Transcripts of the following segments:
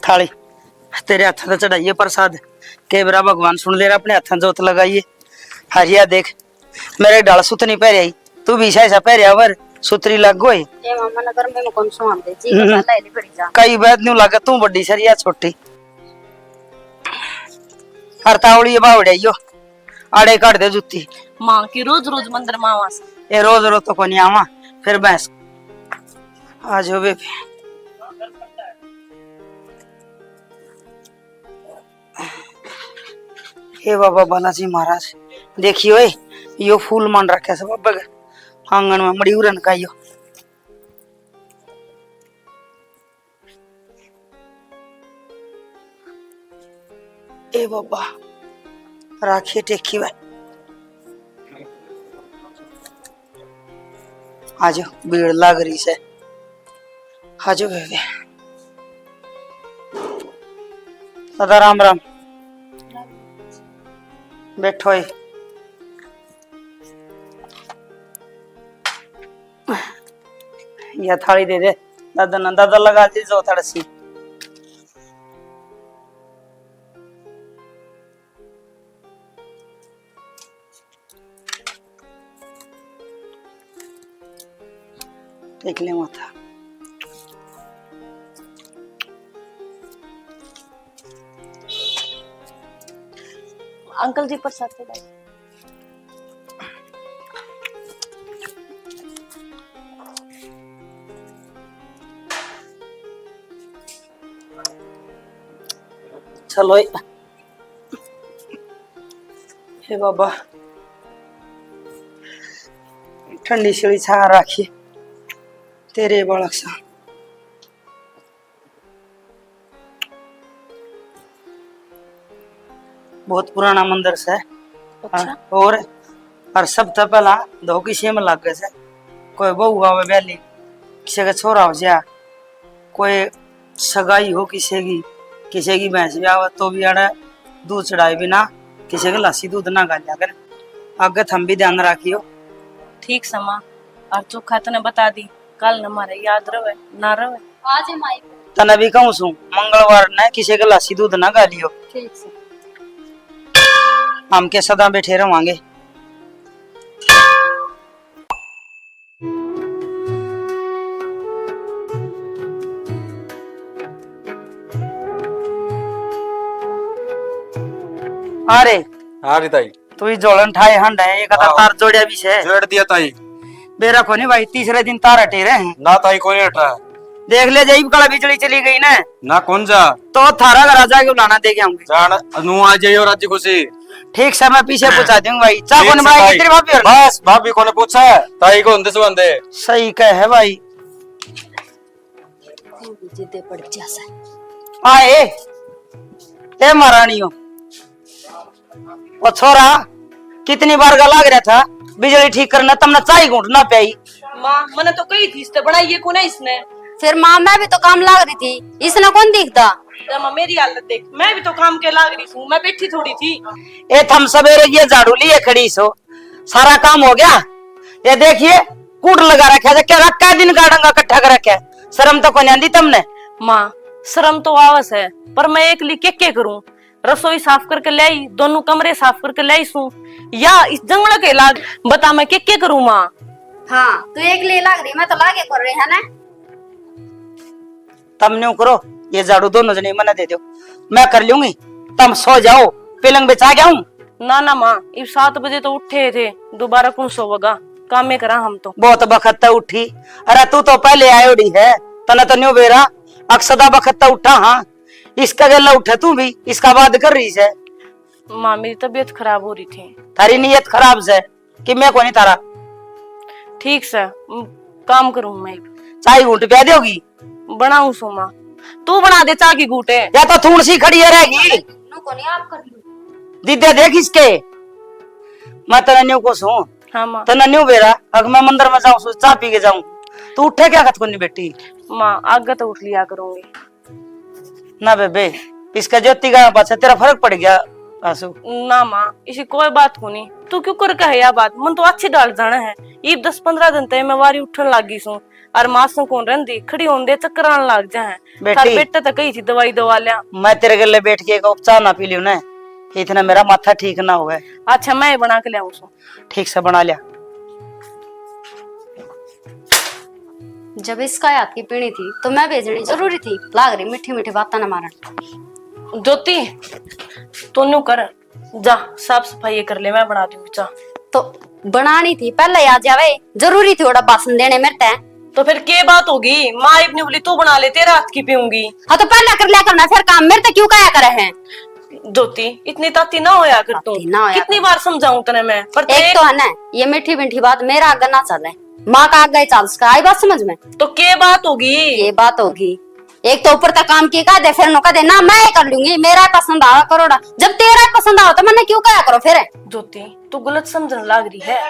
थाली तेरे हाथ से चढ़ाइए प्रसाद के बरा भगवान सुन ले रहा अपने हाथ जोत लगाइए। हरिया देख मेरे डाल सुत नहीं पहरे आई तू भी ऐसा पहरिया वर सुतरी लग गई ये मामा नगर में कौन सुन दे जी का साला ले पड़ी जा कई बात न्यू लगा तू बड़ी सरिया छोटी हरतावड़ी बावड़े यो आड़े काट दे जुत्ती मां की रोज रोज मंदिर मावा से ये रोज रोज तो कोनी आवा फिर बस आज हो बेबी हे बाबा बालाजी महाराज देखियो यो फूल मान रखे सब बाबा आंगन में मड़ी उरन का यो ए बाबा राखी टेकी भाई आज भीड़ लग रही से आज बेबी दादा राम राम बैठो ही या थाली दे दे दादा ना दादा लगा दी जो थोड़ा सी देख ले माथा अंकल जी प्रसाद से लाइए। चलो हे बाबा ठंडी शिड़ी छा राखी तेरे बालक सा बहुत पुराना मंदिर से अच्छा। और सब तो पहला दो किसी में लग गए से कोई बहू आवे बैली किसी का छोरा हो जा कोई सगाई हो किसी की भैंस भी आवे तो भी आड़े दूध चढ़ाए बिना किसी के लस्सी दूध ना गालिया कर आगे थम भी ध्यान रखियो। ठीक समा और चोखा तने बता दी कल न मारे याद रहे ना रहे आज है माई तना भी कहूँ सू मंगलवार ने किसी के लस्सी दूध ना गालियो ठीक से हम के सदा बैठे रहोगे। अरे हाँ ताई तू ही जोड़न ठाए हंड है एक तार जोड़िया भी से जोड़ दिया ताई बेरा को नहीं भाई तीसरे दिन तार हटे रहे हैं ना ताई कोई हटा देख ले जाई कला बिजली चली गई ना ना कौन जा तो थारा घर आजा के बुलाना दे के आऊंगी जान नु आ जाइयो राज्य खुशी ठीक समय पीछे पूछा दूंगा भाई चाह कौन भाई कितनी भाभी और बस भाभी को ने पूछा ताई को अंदे से बंदे सही कह है भाई जिद्दे पड़ जा आए ए महारानियों वो छोरा कितनी बार का लाग रहा था बिजली ठीक करना तुमने चाय घूंटना पाई मां मैंने तो कही थी इसने बनाई को ना इसने फिर माँ मैं भी तो काम लाग रही थी इसने कौन दिखता मां मेरी हालत देख मैं भी तो काम के लाग रही हूँ मैं बैठी थोड़ी थी ए थम सवेरे ये झाड़ू लिए खड़ी सो सारा काम हो गया ये देखिए कूट लगा रखा है क्या रखा दिन का डंगा इकट्ठा कर रखा है शर्म तो कोई आंदी तुमने माँ शर्म तो आवस है पर मैं एक ली के करूं रसोई साफ करके ले आई दोनों कमरे साफ करके ले आई सू या इस जंगल के लाग बता मैं के करूं माँ हाँ तू एक ले लाग रही मैं तो लागे कर रही है ना तुम न्यू करो ये झाड़ू दोनों जने मना दे दो मैं कर लूंगी तुम सो जाओ पलंग बिछा गया हूँ ना ना माँ इब 7 बजे तो उठे थे दोबारा कौन सोवगा काम में करा हम तो बहुत बखत उठी अरे तू तो पहले आयोडी है तना तो न्यू बेरा अक्सदा बखत उठा हाँ इसका गला उठा तू भी इसका बाद कर रही है माँ मेरी तबीयत खराब हो रही थी थारी नीयत खराब से कि मैं कोनी तारा ठीक से काम करूं मैं चाय घूंट पिया दोगी बनाऊं सो माँ तू बना दे चाय की घूटे या तो थूण सी खड़ी है रहेगी नु को नहीं आप कर लो दीदे देख इसके मैं तेरा न्यू को सू हाँ माँ तना न्यू बेरा अगर मैं मंदिर में जाऊं चाय पी के जाऊं तू उठे क्या खत को नहीं बेटी माँ आगे तो उठ लिया करूंगी ना बेबे इसका ज्योति का बात तेरा फर्क पड़ गया आंसू ना माँ इसी कोई बात को नहीं तू क्यों कर कहे या बात मन तो अच्छी डाल जाना है ये 10-15 दिन तक मैं वारी उठन लागी सू और मासू कौन रंदी खड़ी होंदे चक्कर आने लग जाए। बेटी। थार बेटा तो कही थी दवाई दवा लिया। मैं तेरे गले बैठ के एक उपचार ना पी लियो ना, इतना मेरा माथा ठीक ना हुआ। अच्छा मैं बना के लिया उसको। ठीक से बना लिया। जब इसका याद की पीनी थी तो मैं भेजनी जरूरी थी। लाग रही मीठी मीठी बातें ना मारन। ज्योति तू न्यू कर, जा साफ सफाई कर ले, मैं बना दूं चाह। तो बनानी थी पहले याद जावे, जरूरी थी ओड़ा बासन देने मेरे ते। तो फिर क्या बात होगी, माँ इतनी बोली तू बना ले, तेरे हाथ की पीऊंगी। हाँ तो पहले कर लिया करना, फिर काम मेरे ते क्यों कया करे हैं। ज्योति इतनी ताती ना होया कर तू, ताती ना होया कितनी बार समझाऊं तने मैं, पर एक तो है ना ये मीठी मीठी बात मेरा आगे ना चले, माँ का आगे चल सका। आई बात समझ में? तो क्या बात होगी? ये बात होगी। एक तो ऊपर तक काम की कह दे, फिर नो कह दे ना मैं कर लूंगी, मेरा पसंद आवा करोड़ा। जब तेरा पसंद आओ तो मैंने क्यों कया करो फिर। ज्योति तू गलत समझने लग रही है।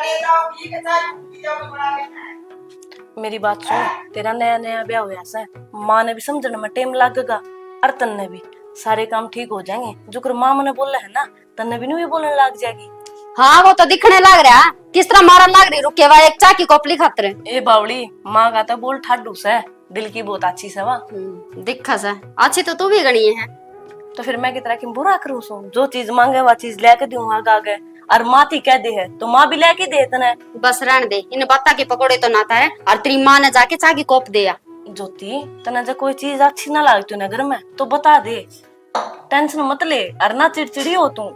मेरी बात सुन, तेरा नया नया ब्याह हुआ है, माँ ने भी समझने में टाइम लगेगा और तन्ने भी सारे काम ठीक हो जाएंगे। जो माँ मैंने बोला है ना, तन्ने भी नहीं बोलने लग जाएगी। हाँ वो तो दिखने लग रहा है, किस तरह मारन लग रही। रुके हुआ एक चाय की कोपली खातर। ए बावड़ी, माँ का तो बोल ठाडू से, दिल की बहुत अच्छी से वा। दिखा से अच्छी तो तू भी गणी है। तो फिर मैं कितना की बुरा करूँ सो, जो चीज मांगे वो चीज लेके दूंगा आगे। और माँ थी कह दे है तो माँ भी लेके दे तने। बस रहने दे, इन बाता के पकोड़े तो नाता है। और तेरी माँ ने जाके चाय की कोप दिया। ज्योति तने जब कोई चीज अच्छी ना लगती ना घर में तो बता दे, टेंशन मत ले और ना चिड़चिड़ी हो तू।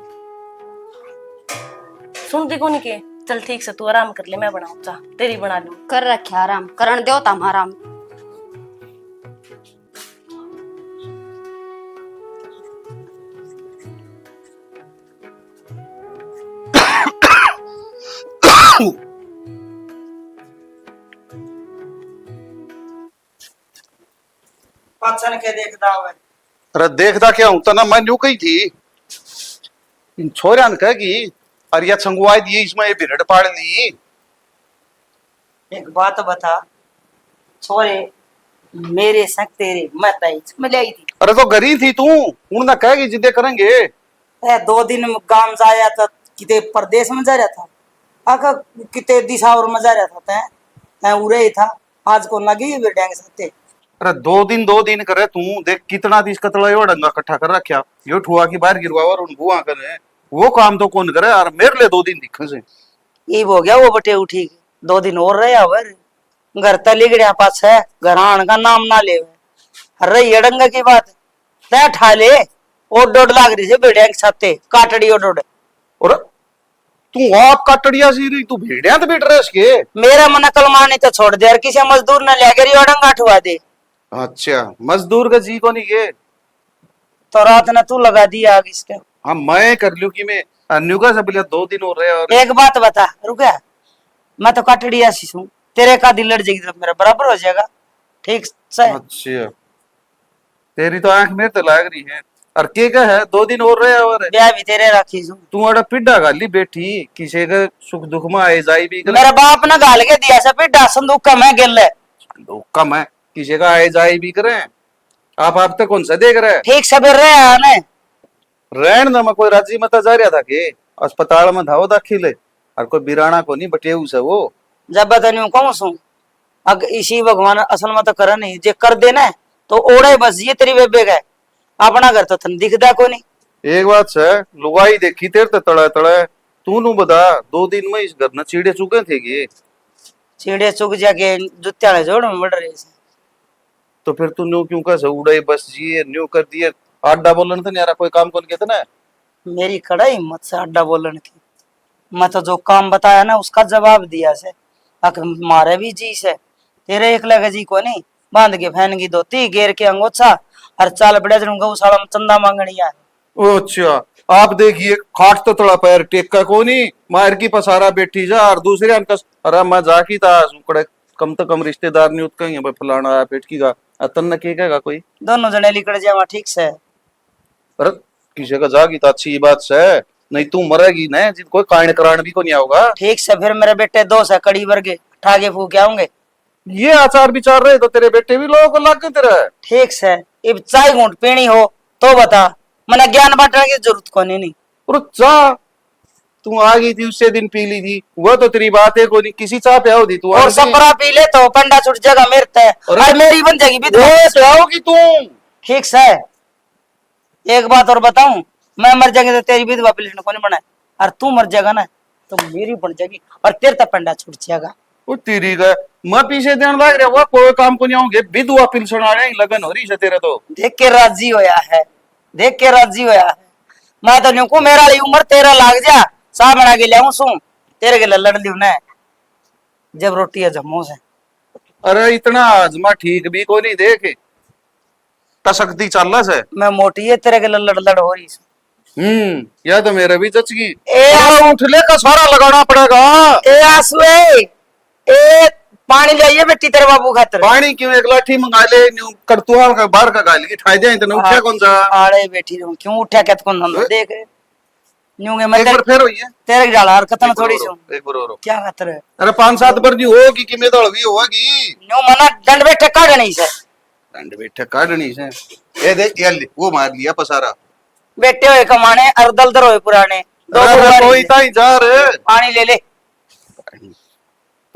सुनती को नहीं के, चल ठीक से तू आराम कर ले, मैं बनाऊं चाह, तेरी बना लूं। कर रखे आराम, करण दो तम आराम। पाचन के देखदा हुआ। अरे देखदा क्या हूं तना, मैं न्यू कही थी इन छोरियान कहेगी अरे या छंगुआई दिए इसमें ये बिरड़ पाड़ ली। एक बात बता छोरे, मेरे संग तेरे मैं तई मिलाई थी। अरे तो गरी थी तू, उन ना कहेगी जिद्दे करेंगे। ए 2 दिन गांव जाया था, किते प्रदेश में जा रहा था, आका किते दिशावर में जा रहा था। तै उरे ही था, आज को लगी ये बेटेंगे साथे। अरे 2 दिन करे तू, देख कितना दिस कतला यो डंगा इकट्ठा कर रखा, यो ठुआ की बाहर गिरवा और उन बुआ करे, वो काम तो कौन करे। और मेरे लिए 2 दिन दिखे से ये हो गया वो बटे उठी 2 दिन और रहे आवर घर तली गया पास है, घर आने का नाम ना ले। अरे ये डंगा की बात तै ठा ले, और डोड लाग रही से बेटे साथे काटड़ी और डोड। और तू आप काटड़िया सी रही, तू भेड़िया तो बैठ रहे इसके। मेरा मन कलमाने तो छोड़ दे, और किसी मजदूर ने ले गई डंगा ठुआ दे। अच्छा मजदूर का जी को नहीं ये तो रात ने तू लगा दिया आग इसके। हाँ मैं कर लू कि मैं अन्यू का सब 2 दिन हो रहे। और एक बात बता रुका, मैं तो काटड़ी आशीष हूँ, तेरे का दिल लड़ जाएगी तो मेरा बराबर हो जाएगा। ठीक से अच्छा तेरी तो आंख में तो लाग रही है। और के का है 2 दिन और रहे। और ब्याह भी तेरे राखी हूँ। तू अड़ा पिड्डा गाली बैठी, किसी का सुख दुख में आए जाई भी मेरा बाप ने गाल के दिया सब पिड्डा संदूक का मैं गिल है। कम है, किसी का आए जाए भी करे। आप तक कौन सा देख रहे हैं? ठीक सबेर रहे आने रहन ना, मैं कोई राजी मता जा रहा था कि अस्पताल में धाव दाखिल है और कोई बिराना को नहीं बटे उसे वो जब बतानी कहूँ सू। अग इसी भगवान असल में तो कर नहीं, जे कर देना तो ओढ़े बस ये तेरी बेबे गए, अपना घर तो थन दिखदा को नहीं। एक बात से लुगाई देखी तेरे तो तड़ा तड़ा तू नु बता 2 दिन में इस घर न चीड़े चुके थे कि चीड़े चुग जाके जुत्या जोड़ में बढ़ रही है। तो फिर तू न्यू क्यों कैसे उड़ाई बस जी न्यू कर दिए। आड्डा बोलन तो नहीं आ रहा, कोई काम कौन कहता ना। मेरी कड़ाई मत से अड्डा बोलन की, मैं तो जो काम बताया ना उसका जवाब दिया से। अक मारे भी जी से, तेरे एक लगे जी को नहीं, बांध के फैन की धोती घेर के अंगोछा और चाल बड़े गौशाला में चंदा मांगनी है। अच्छा आप देखिए खाट तो थोड़ा पैर टेक्का को नहीं, मार की पसारा बैठी जा और दूसरे अनकस अरे मैं जाकी था सुकड़े कम तो कम रिश्तेदार नहीं उतकेंगे भाई फलाना पेट की का अतन न के कहेगा कोई। दोनों जने लिकड़ जावा ठीक से। अरे किसी का जागी तो अच्छी बात से, नहीं तू मरेगी न जिन कोई कांड कराण भी को नहीं होगा। ठीक से फिर मेरे बेटे 2 से कड़ी वर्गे ठागे फूक आऊंगे। ये आचार विचार रहे तो तेरे बेटे भी लोगों को लाग के तेरा। ठीक से अब चाय घूंट पीनी हो तो बता, मैंने ज्ञान बांटने की जरूरत को नहीं। और चा तू आ गई थी उससे दिन पी ली थी, वो तो तेरी बात है कोई किसी चाह पे आओगी तू। और सपरा पी ले तो पंडा छुट जाएगा मेरे तय और मेरी बन जाएगी विधवा। आओगी तू। ठीक है, एक बात और बताऊं, मैं मर जाएंगे तो तेरी विधवा पिलने को नहीं बना, और तू मर जाएगा ना तो मेरी बन जाएगी और तेरे तक पंडा छूट जाएगा। वो तेरी का मैं पीछे देने लग रहा, वो कोई काम को नहीं होंगे, विधवा पिलसन आ रहे लगन हो रही है तेरे तो। देख के राजी होया है, देख के राजी होया है। मैं तो न्यू को मेरा उम्र 13 लाग जा सा बना के लियाऊं सू तेरे के लड़ लियो ना जब रोटी है जम्मू से। अरे इतना आजमा ठीक भी को नहीं देखे तसकती चल से। मैं मोटी है तेरे के लड़ लड़ हो रही। या तो मेरे भी जच गई। ए उठले का सारा लगाना पड़ेगा। ए आंसू ए पानी लाइए बेटी तेरे बाबू खातर। पानी क्यों, एक लाठी मंगा ले, करतुआ का बाहर का गाली ठाई दे इतने उठा कौन सा। आड़े बैठी रहूं क्यों उठा क्या कौन धंधा देख न्यू के मैं एक बार फिर हुई है तेरे डाला हरकत में थोड़ी सी एक बार और क्या खातर है। अरे 5-7 बार नहीं होगी कि मैं दौड़ भी होगी। न्यू मना दंड बैठे काट नहीं से दंड बैठे काटनी से। ए देख ये वो मार लिया पसारा। बेटे हुए कमाने और दलदर हुए पुराने दो कोई ताई जा रे। पानी ले ले।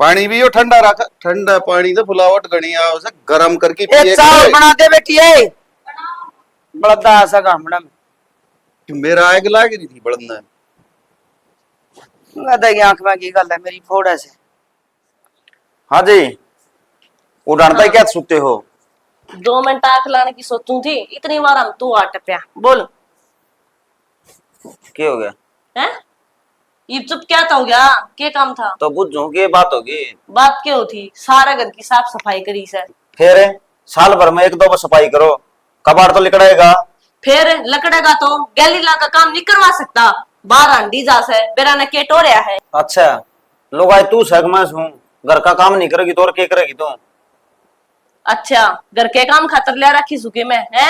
पानी भी यो ठंडा रखा, ठंडा पानी तो फुलावट गणी आओ से गरम करके पिए। चावल बना दे बेटी है बड़ा ऐसा काम बड़ा मेरा आग लाग रही थी बड़ना की आंख में की गल है मेरी फोड़ा से। हाँ जी, उड़ानता क्या सुते हो? 2 मिनट आंख लाने की सोचू थी, इतनी बार हम तू आ टपया। बोल क्या हो गया? हैं? ये चुप क्या हो गया? क्या काम था? तो बुझो की बात होगी। बात क्या होती? सारा घर की साफ सफाई करी से। फिर साल भर में 1-2 बार सफाई करो, कबाड़ तो लिकड़ेगा। फिर लकड़ेगा तो गैलीला का काम नहीं करवा सकता। बाहर आंडी जा से बेरा ने केट हो रहा है। अच्छा लोग आए तू सहमत हूँ, घर का काम नहीं करेगी तो और क्या करेगी तू? अच्छा घर के काम खातर ले रखी सुखी में है।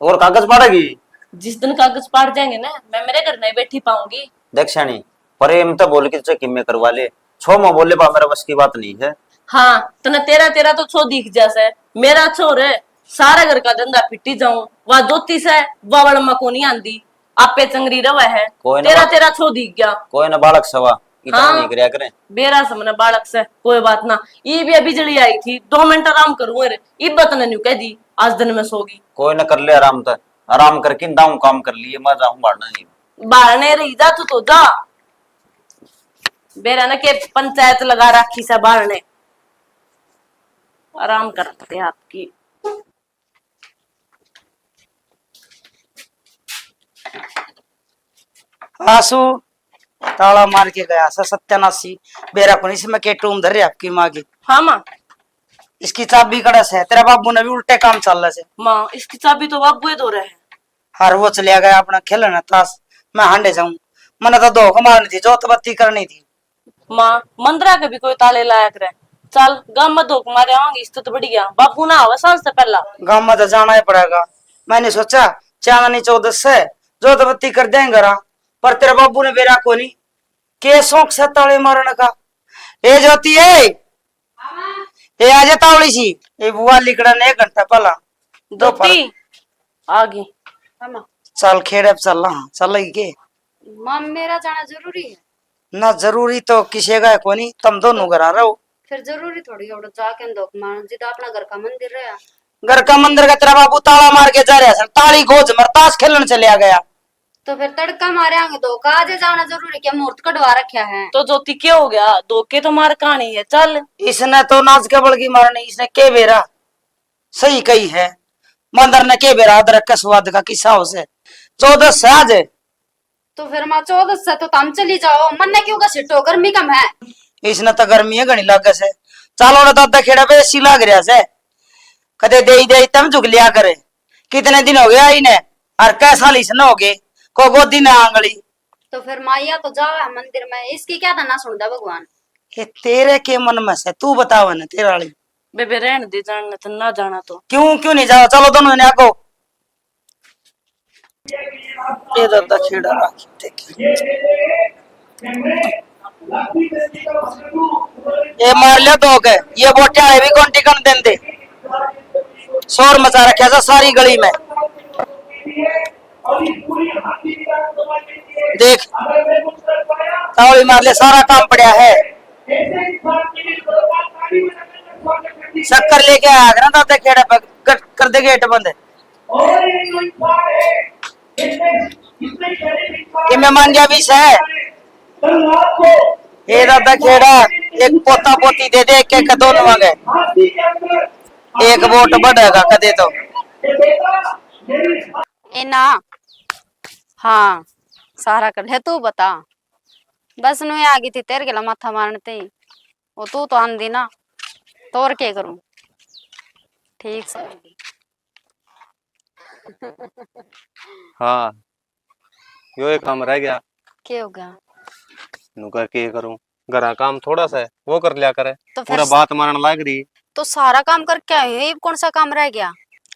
और कागज पड़ेगी जिस दिन कागज पाड़ जाएंगे ना मैं मेरे घर नहीं बैठी पाऊंगी। दक्षिणी प्रेम तो बोल के तुझे किम्मे करवा ले, छो में बोले बा मेरा बस की बात नहीं है। हाँ तने तेरा तो छो दिख जैसे मेरा छोर है। सारा घर का धंधा पिटी जाऊं वह जोती से वह बड़ा को नहीं आंदी आपे चंगरी रवा है। तेरा छो दिख गया। कोई ना बालक सवा इतना हाँ, नहीं करया करे बेरा समझना बालक से कोई बात ना। ये भी बिजली आई थी 2 मिनट आराम करूं इब्बत ने न्यू कह दी आज दिन में सोगी। कोई ना कर ले आराम, तक आराम करके दाऊ काम कर लिए मैं जाऊं बाढ़ना नहीं। बाढ़ने रही जा तू तो जा बेरा ने के पंचायत लगा रखी से बाढ़ने आराम करते आपकी। आंसू ताला मार के गया सा सत्यानाशी बेरा को इसमें के टूम धर रहे आपकी माँ की। हाँ माँ इसकी चाबी कड़स है, तेरा बाबू ने भी उल्टे काम चल रहे से। माँ इसकी चाबी तो बाबू दो रहे हैं। हर वो चलिया गया अपना खेलना ताश, मैं हांडे जाऊं मैंने तो 2 मारनी थी जोत बत्ती करनी थी। माँ मंदिरा के भी कोई ताले लायक रहे चल गांव में 2 मारे आवांगी इस तो बढ़िया बापू ना आवा साल से पहला। गांव में तो जाना ही पड़ेगा। मैंने सोचा चांदनी 14 से जोत बत्ती कर देंगे रा, पर तेरे बाबू ने बेरा को नहीं के शौक से ताले मारने का। ए ज्योति ए आजा तावड़ी सी ए बुआ लिकड़ा ने 1 घंटा पहला दोती आ गई। चल खेड़े चल चल के मम मेरा जाना जरूरी है ना। जरूरी तो किसी का को नहीं, तुम दोनों घर आ रहे हो। फिर जरूरी थोड़ी है जाके दो मान जिदा अपना घर का मंदिर रहा। घर का मंदिर का तेरा बाबू ताला मार के जा रहा है, ताली गोज मर ताश खेलने चले गया। तो फिर तड़का मारे आगे दो का आज जाना जरूरी क्या मूर्त कटवा रखा है। तो ज्योति क्या हो गया? 2 के तो मार कहानी है चल। इसने तो नाच के बड़की मारनी, इसने के बेरा सही कही है। मंदिर ने के बेरा अदरक का स्वाद का किस्सा हो से 14 से आज। तो फिर माँ 14 से तो तुम चली जाओ मन ने क्यों का सिटो गर्मी कम है। इसने तो गर्मी है घनी लागे से। चालो तो अद्धा खेड़ा पे एसी लाग रहा से कदे दे तम झुक लिया करे। कितने दिन हो गया इन्हें और कैसा लिसन हो गए को गोदी न आंगली। तो फिर माइया तो जाओ मंदिर में इसकी क्या धना सुनता भगवान। ये तेरे के मन में से तू बताव न तेरा वाली बेबे रहने दे जाना तो ना जाना तो क्यों नहीं जाओ। चलो दोनों ने आगो ये दादा खेड़ा राखी देखी ये मार लिया 2 के ये बोटिया भी कौन टिकन देंदे। शोर मचा रखा था सारी गली में। देख तावड़ी मार ले, सारा काम पड़ा है। शक्कर लेके आया ना दादा खेड़ा पे, कर दे गेट बंद। कि मैं मान गया 20 है ये दादा खेड़ा, एक पोता पोती दे दे, एक दो मांगे, एक वोट बढ़ेगा कदे तो ए ना। हाँ सारा कर ले, तू बता। बस नु आ गई थी तेरे के माथा मारने ही, वो तू तो आंदी ना, तो और क्या करूं। ठीक से हाँ यो एक काम रह गया। क्या हो गया? नु कर के करूं, घरा काम थोड़ा सा है वो कर लिया करे। तो फिर पूरा बात मारने लाग रही। तो सारा काम करके आए हैं, कौन सा काम रह गया?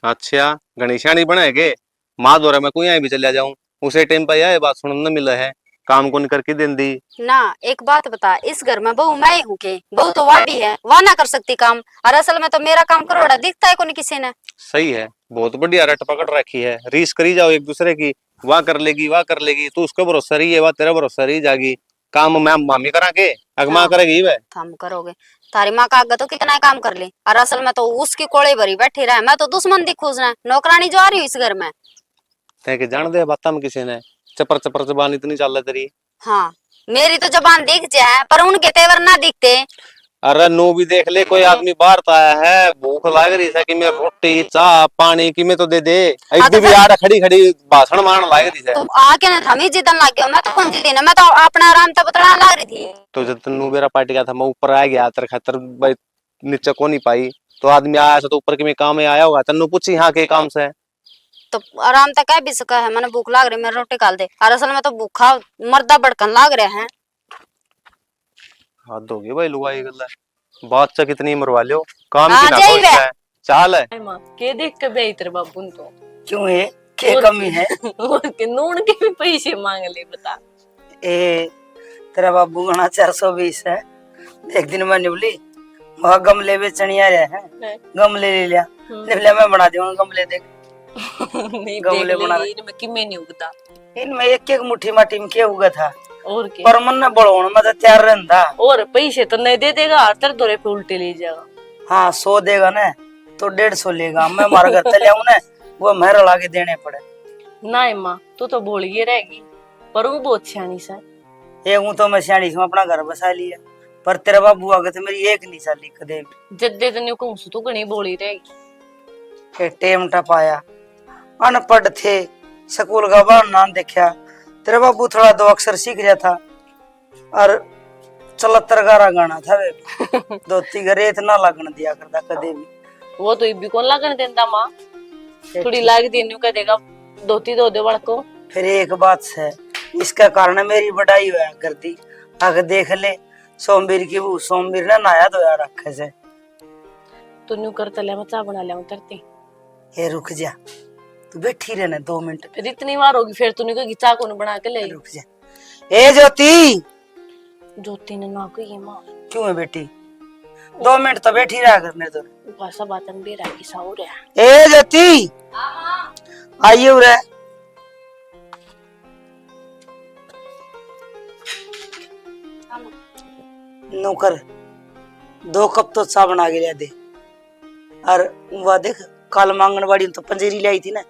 अच्छा गणेशानी बनाएगे, माँ द्वारा मैं कोई भी चलिया जाऊं, उसे टाइम पे यह बात सुनने मिला है, काम कौन करके दिन दी ना। एक बात बता, इस घर में बहू मैं ही हूँ के? बहू तो वह भी है, वह ना कर सकती काम, और असल में तो मेरा काम करोड़ा दिखता है कोनी किसी ने। सही है, बहुत बढ़िया रट पकड़ रखी है, रीस करी जाओ एक दूसरे की, वाह कर लेगी, तू उसका भरोसा रही है, वाह तेरा भरोसा रही जागी। काम मैं मामी करा के अगमा हाँ। करेगी वह। हम करोगे, तारी माँ का आगे तो कितना काम कर ले, और असल में तो उसकी कोड़े भरी बैठी रहे, मैं तो दुश्मन दिख खोजना, नौकरानी जो आ रही हूँ इस घर में। तैके जान दे बात में किसी ने चपर चपर जबान इतनी चल तेरी। हाँ मेरी तो जबान दिख जाए, पर उनके तेवर ना दिखते। अरे नो भी देख ले, कोई आदमी बाहर तो आया है, भूख लग रही है कि मैं रोटी चाह पानी की में तो दे दे, हाँ, तो भी यार खड़ी खड़ी भाषण मारने लग रही है। तो आके ना हमें जिदन लग गया, मैं तो कौन सी दिन, मैं तो अपना आराम तो बतला लग रही थी। तो जब तनु मेरा पार्टी गया था, मैं ऊपर आ गया तेरे खातर भाई, नीचे को नहीं पाई, तो आदमी आया तो ऊपर के में काम में आया होगा, तनु पूछी हाँ के काम से। तो आराम तक कह भी सका है, मैंने भूख लाग रही, मेरे रोटी काल दे, और असल में तो भूखा मर्दा बड़कन लाग रहे हैं। हद होगी भाई लुगाई गल्ला, बात से कितनी मरवा लियो, काम हाँ, की ना जाइए। कोई है चाल है। आई माँ के देख के बेई तेरे बाबू ने तो क्यों है, क्या कमी है? और के नून के भी पैसे मांग ले, बता। ए तेरा बाबू गणा 420 है। एक दिन मैं निबली वहाँ गमले बेचनी आ रहे हैं, गमले ले लिया, निबले मैं बना दूंगा गमले, देख नहीं गमले देख बना ले, इनमें किमे नहीं उगता। इनमें एक एक मुट्ठी माटी में क्या उगा था, और के पर मन न बढ़ोण में तो तैयार रहता। और पैसे तो नहीं दे देगा, हर तरह दौरे पे उल्टे ले जाएगा। हाँ 100 देगा ना तो 150 लेगा, मैं मार घर तले आऊं ना वो मेहर लाके देने पड़े। ना माँ तू तो बोल ही रहेगी, पर वो बहुत सियानी सा। ये हूं तो मैं सियाणी से अपना घर बसा लिया, पर तेरा बाबू आगे तो मेरी एक नहीं चाली कदे भी। जद्दे तन्यू कहूं सु तू घणी बोली रहेगी। के टेम टपाया, अनपढ़ थे, स्कूल का बाहर ना देखा, तेरा बाबू थोड़ा 2 अक्षर सीख गया था, और चलत्तर गारा गाना था वे दोती घरे इतना लगन दिया करता कदे भी। वो तो इब्बी कौन लगन देता माँ, थोड़ी लाग दी न्यू कह देगा दोती दो दे बड़को। फिर एक बात है, इसका कारण मेरी बढ़ाई हुआ कर दी, आगे देख ले सोमवीर की वो सोमवीर ने नहाया धोया रखे से। तो न्यू कर तले मैं चाय बना लिया तरती। ये रुक जा, तू बैठी रहना 2 मिनट। फिर इतनी बार होगी, फिर तूने कहा चाय कौन बना के ले। रुक जा, ए ज्योति। ज्योति ने ना कही माँ। क्यों है बेटी, 2 मिनट तो बैठी रहा कर मेरे तो। भाषा बातन भी रहा किसा हो रहा। ए ज्योति आइए उरे। नौकर 2 कप तो चाय बना के लिया दे, और वह देख कल आंगनबाड़ी तो पंजीरी लाई थी ना,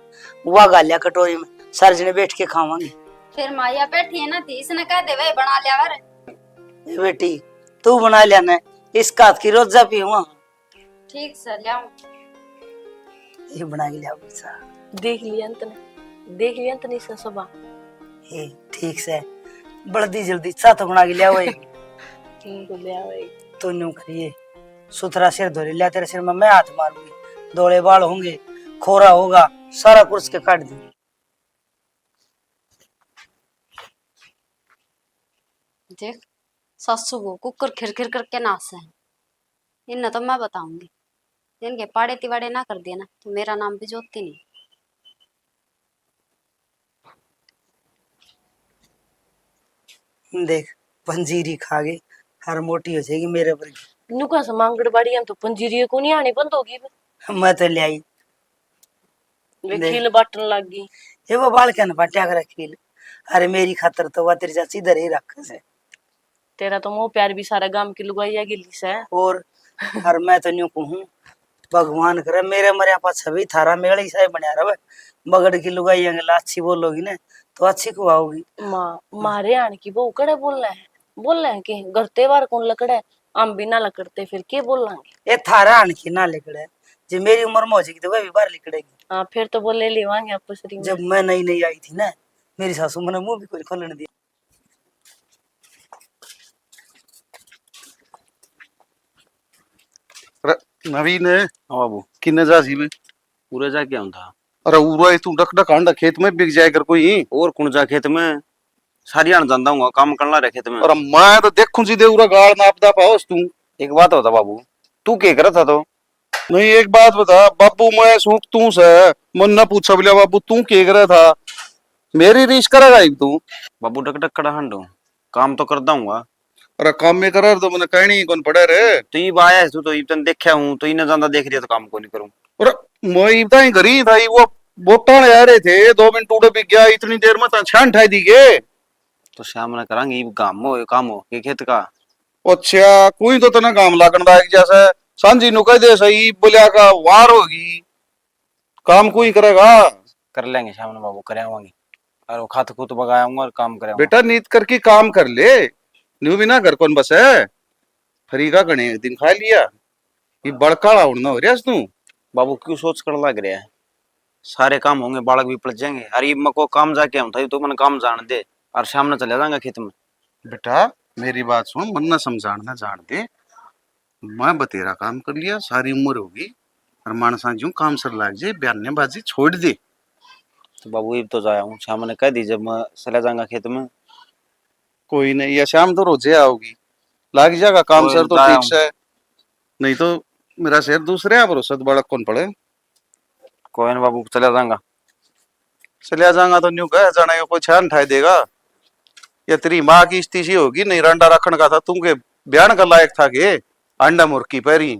वह गालिया कटोरी में, सारे जने बैठ के खावांगे। फिर माया बैठी है ना थी, इसने कह दे भाई बना लिया वर। ए बेटी तू बना लिया ना, इसका हाथ की रोजा पीऊंगा। ठीक से लियाऊं। ये बना के लिया बेचा। देख लिया अंत ने, देख लिया अंत ने इसका सबा। ए ठीक से बल्दी जल्दी चाय तो बना के लिया हुआ तो ले आवे। तो न्यू करिए, सुथरा सिर धो लिया, तेरे सिर में मैं हाथ मारूंगी, धोले बाल होंगे, खोरा होगा, सारा कुछ के काट दूंगी। देख सासू को कुकर खिर खिर करके नास है, इन्हें तो मैं बताऊंगी, इनके पाड़े तिवाड़े ना कर दिया ना तो मेरा नाम भी ज्योति नहीं। देख पंजीरी खा गए, हर मोटी हो जाएगी मेरे पर। न्यू का समांगड़ बाड़ी हम तो पंजीरी को नहीं आनी बंद होगी। मैं तो ले आई, वे देख। खील बाटन लग गई। ये वो बाल क्या न बाट्या कर खील। अरे मेरी खातर तो वह तेरी चाची इधर ही रख से। तेरा तो मोह प्यार भी सारा गांव की लुगाइया गिली से। और मैं तो न्यू कहूँ भगवान करे मेरे मरिया पास सभी थारा मेल ही सही बनया रहे। बगड़ की लुगाई अंगला अच्छी बोलोगी ना तो अच्छी को आओगी। माँ मारे आन की वो कड़े बोल रहे हैं कि घर त्योहार कौन लकड़े हम बिना लकड़ते फिर के बोल लांगे। ये थारा आन की ना लिकड़े जो मेरी उम्र में हो जाएगी तो वह भी बाहर लिकड़ेगी। हाँ फिर तो बोले लेवांगे आप सरी में। जब मैं नई नई आई थी ना मेरी सासू मैंने मुंह भी कोई खोलने दिया। नवीन हाँ बाबू किन्ने जा सी में पूरे जाके आऊं था। अरे उरा तू डक डक आंडा खेत में बिक जाए कर कोई। और कौन जा खेत में सारी आन जानता हूँ काम करना रहे खेत में। अरे मैं तो देखूं सीधे उरा गाड़ नापदा पाओस तू। एक बात होता बाबू तू क्या कर था तो नहीं एक बात बता बाबू मैं सूख तू से मन ना पूछा बोलिया बाबू तू क्या कर रहा था मेरी रीस करेगा तू। बाबू डक डक कड़ा हंडो काम तो कर दूंगा। अरे काम में कर तो मैंने कहनी कौन पड़ा रे। तो ये आया है तू तो इतने देखा हूँ तो इन्हें ज्यादा देख रही तो काम को नहीं करूँ। अरे मैं इतना ही करी था वो बोटान आ रहे थे 2 मिनट उड़े बिक गया इतनी देर में छान ठाई दी के। तो शाम ने करांगे काम हो के खेत का। अच्छा कोई तो तना काम लागन दाग जैसे सांझी नु कह दे सही बोलिया का वार होगी काम कोई करेगा। कर लेंगे शाम ने बाबू करे आवांगे और वो खात खूत बगाऊंगा और काम करे बेटा नीत करके काम कर ले न्यू बिना घर कौन बस है फरी का गणे दिन खा लिया ये बड़काड़ा उड़ना हो रहा तू। बाबू क्यों सोच कर लग रहा है सारे काम होंगे बालक भी पड़ जाएंगे। अरे मको काम जाके हम था तो मैंने काम जान दे और शाम ने चले जाएंगे खेत में। बेटा मेरी बात सुन मन ना समझाना जान दे मैं बतेरा काम कर लिया सारी उम्र होगी और मानसा जू काम सर लाग जाए बयाने बाजी छोड़ दे। तो बाबू ये तो जाया हूँ शाम ने कह दी जब मैं चला जाऊंगा खेत में। कोई नहीं या शाम तो रोजे आओगी लाग जाएगा काम कोई सर तो जाया ठीक से नहीं तो मेरा शहर दूसरे आप भरोसा बड़ा कौन पड़े। कोई ना बाबू चला जाऊंगा। चलिया जाऊंगा तो न्यू कह जाना कोई छान ठाई देगा या तेरी माँ की स्थिति होगी नहीं रंडा रखन का था तुम के बयान का लायक था के अंडा मुर्की पैरी।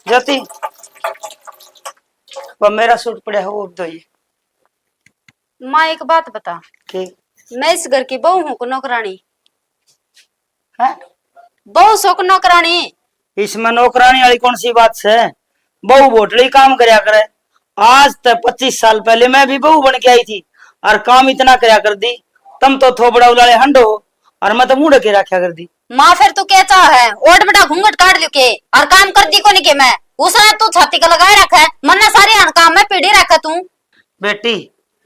जाती वह मेरा सूट पड़ा है वो दो माँ एक बात बता कि मैं इस घर की बहू हूँ को नौकरानी है बहू सो को नौकरानी। इसमें नौकरानी वाली कौन सी बात है। बहू बोटली काम करया करे आज तक 25 साल पहले मैं भी बहू बन के आई थी और काम इतना करया कर दी तुम तो थोबड़ा उलाले हंडो और मैं तो मुंह के रखा कर दी। माँ फिर तू क्या चाह है ओट बेटा घूंघट काट लियो के और काम कर दी को नहीं के मैं उसने तू छाती का लगाए रखा है मन्ना सारे हन काम में पीढ़ी रखा तू। बेटी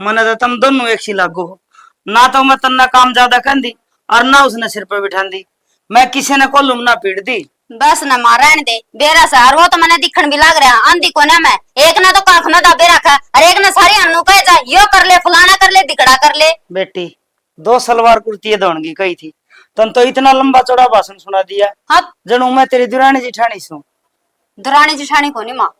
मने तो तुम दोनों एक सी लागू हो ना तो मैं तन्ना काम ज्यादा कर दी और ना उसने सिर पे बिठा दी मैं किसी ने कोलूम ना पीट दी। बस न मार रहने दे बेरा से और वो तो मैंने दिखण भी लग रहा आंधी को ना मैं एक ना तो काख में दाबे रखा और एक ने सारी हन्नू कहे जा यो कर ले फलाना कर ले दिखड़ा कर ले। बेटी 2 सलवार कुर्ती दौड़गी कही थी तुम तो इतना लंबा चौड़ा भाषण सुना दिया। हाँ जनू मैं तेरी दुरानी जिठानी सू दुरानी जिठानी को नहीं माँ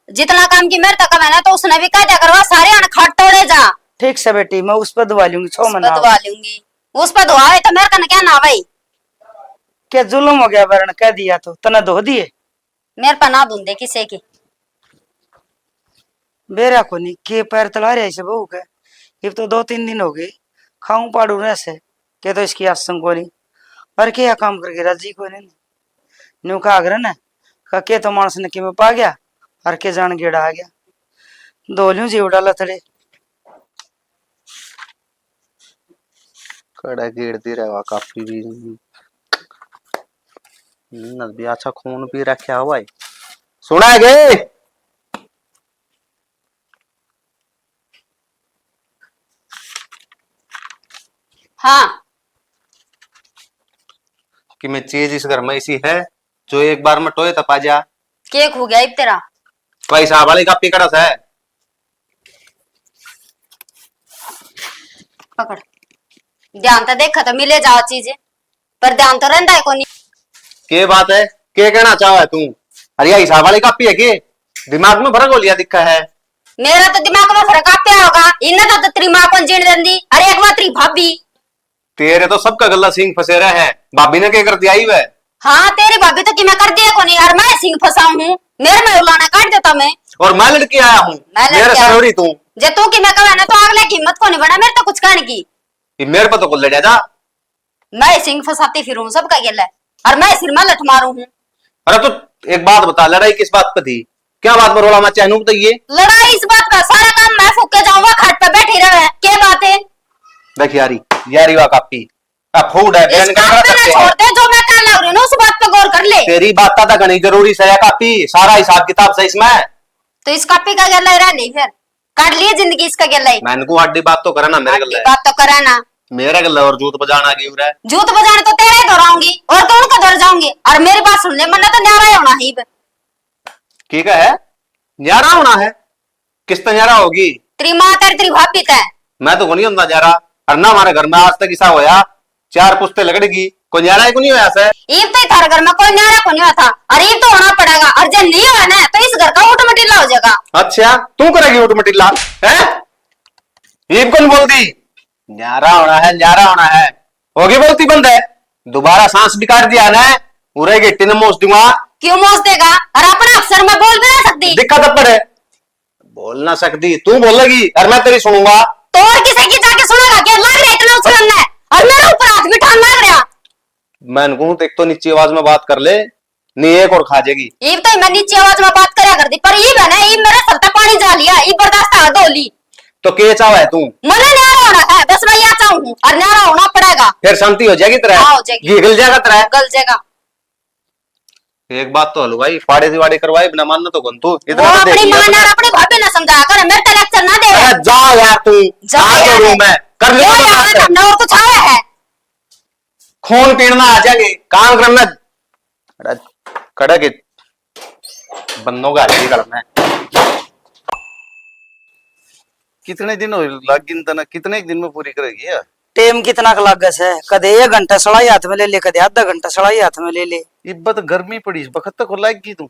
जितना काम की मेरे तक है ना तो उसने भी कह दिया करवा सारे हन खट तोड़े जा। ठीक से बेटी मैं उस पर दुआ लूंगी 6 उस पर महीना दुआ लूंगी उस पर दुआ है तो मेरे कन क्या ना भाई क्या जुल्म हो गया वरण कह दिया तो तना धो दिए मेरे पर ना दूंदे किसे की बेरा को नहीं के पैर तला रहे ऐसे बहू के ये तो 2-3 दिन हो गए खाऊं पाड़ू ऐसे के तो इसकी आसंग को नहीं और क्या काम करके राजी को नहीं न्यू का आग्रह ना का के तो मानस ने कि में पा गया और के जान गेड़ा आ गया दो लू जीव डाला थड़े कड़ा गेड़ दे रहा काफी भी भी अच्छा खून भी रखा हुआ है सुना है गे हाँ कि मैं चीज इस घर में ऐसी है जो एक बार में टोए तपा जा केक हो गया इब तेरा पैसा वाले का पिकड़स है पकड़ ध्यान तो देखा तो मिले जाओ चीजें पर ध्यान तो रहता है को नहीं। के बात है के कहना चाहो है तू अरे ये हिसाब वाले कापी है के दिमाग में फर्क हो लिया दिखा है। मेरा तो दिमाग में फर्क आप होगा इन्हें तो तेरी माँ को जीण देंदी अरे एक बार तेरी भाभी तेरे तो सबका गला सिंह फंसे रहे हैं। भाभी ने क्या कर दिया आई वह? हाँ तेरी भाभी तो कि मैं कर दिया को नहीं यार, मैं सिंह फंसा हूँ, मेरे में उलाना काट देता मैं। और मैं लड़की आया हूँ, मैं लड़की मेरे आया। सरोरी तू। जे तू कि मैं कहवा ना तो अगले की हिम्मत को नहीं बना मेरे तो कुछ कहने की। ये मेरे पर तो कुल लड़ा जा। मैं सिंह फंसाती फिरूं सबका गेला है, और मैं सिर में लठ मारू हूँ। अरे तो एक बात बता, लड़ाई किस बात पे थी? क्या बात पर रोला मचा है? बताइए। लड़ाई इस बात का, सारा काम मैं फूक के जाऊंगा, खाट पे बैठी रहे, क्या बात है? देख यारी, यारी वा कापी फूड है, इस बात पे ना छोड़ दे, जो मैं कर लग रही हूँ उस बात पे गौर कर ले। तेरी बात था घनी जरूरी से कापी, सारा हिसाब किताब सही इसमें। तो इस कापी का गेला ही रह नहीं, फिर काट लिए जिंदगी इसका गेला ही। मैंने को हड्डी बात तो करा ना, मेरे गल्ला बात तो करा ना, मेरा गल्ला और जूत बजाना की उरा है। जूत बजाने तो तेरे ही दोहराऊंगी और कौन का दौड़ जाऊंगी, और मेरी बात सुनने मन तो न्यारा ही होना ही। ठीक है, न्यारा होना है, किस तरह न्यारा होगी? तेरी माँ तेरी भाभी तय। मैं तो नहीं होता न्यारा, और ना हमारे घर में आज तक ऐसा होया 4 पुश्ते लकड़गी, कोई न्यारा ही को नहीं होया सर। ईब तो थारे घर में कोई न्यारा को नहीं हुआ था, और ईब तो होना पड़ेगा, और जब नहीं हुआ ना तो इस घर का ऑटोमेटिक हो जाएगा। अच्छा तू करेगी ऑटोमेटिक ला है? ये कौन बोलती? न्यारा होना है, न्यारा होना है, होगी बोलती बंद है। दोबारा सांस भी काट दिया ना, उरे गिट्टी ने मोच दूंगा। क्यों मोच देगा? और अपना अक्सर में बोल भी ना सकती। दिक्कत अब है, बोल ना सकती, तू बोलेगी और मैं तेरी सुनूंगा। तो और किसी की जाके सुनेगा? क्या लग रहा है इतना उछलना है, और मेरे ऊपर हाथ भी ठान लग रहा। मैं कहूं तो एक तो नीची आवाज में बात कर ले, नहीं एक और खा जाएगी। ईब तो मैं नीची आवाज में बात करया करती, पर ईब है ना, ईब मेरे सर पे पानी जा लिया, ईब बर्दाश्त आ गोली। तो के चावा है तू? मने न्यारा होना है, बस मैं यहाँ चाहूँ, और न्यारा होना पड़ेगा। फिर शांति हो जाएगी तेरा? हाँ, हो जाएगी। घी गल जाएगा तेरा? गल जाएगा। एक बात तो हलो भाई, फाड़े दिवाड़ी करवाई बिना मानना तो कौन तू? वो इतना तो अपनी देख लिया मां तूने। ने अपनी भाभी ने समझाया कर, मेरे पे लेक्चर ना दे। अरे जा यार तू, जा आ यार। तो रूम है, कर ले क्यों तो यार, बात है। हमने और कुछ आया है? खून पीना आ जाएंगे, काम करना। अरे कड़ा के बंदों का हाल करना है। कितने दिन हो लागिन तना, कितने दिन में पूरी करेगी यार? टेम कितना का लागस है, कदे 1 घंटा सड़ाई हाथ में ले ले, कदे आधा घंटा सड़ाई हाथ में ले ले। इब्बत गर्मी पड़ी इस वक्त तक लाएगी तू।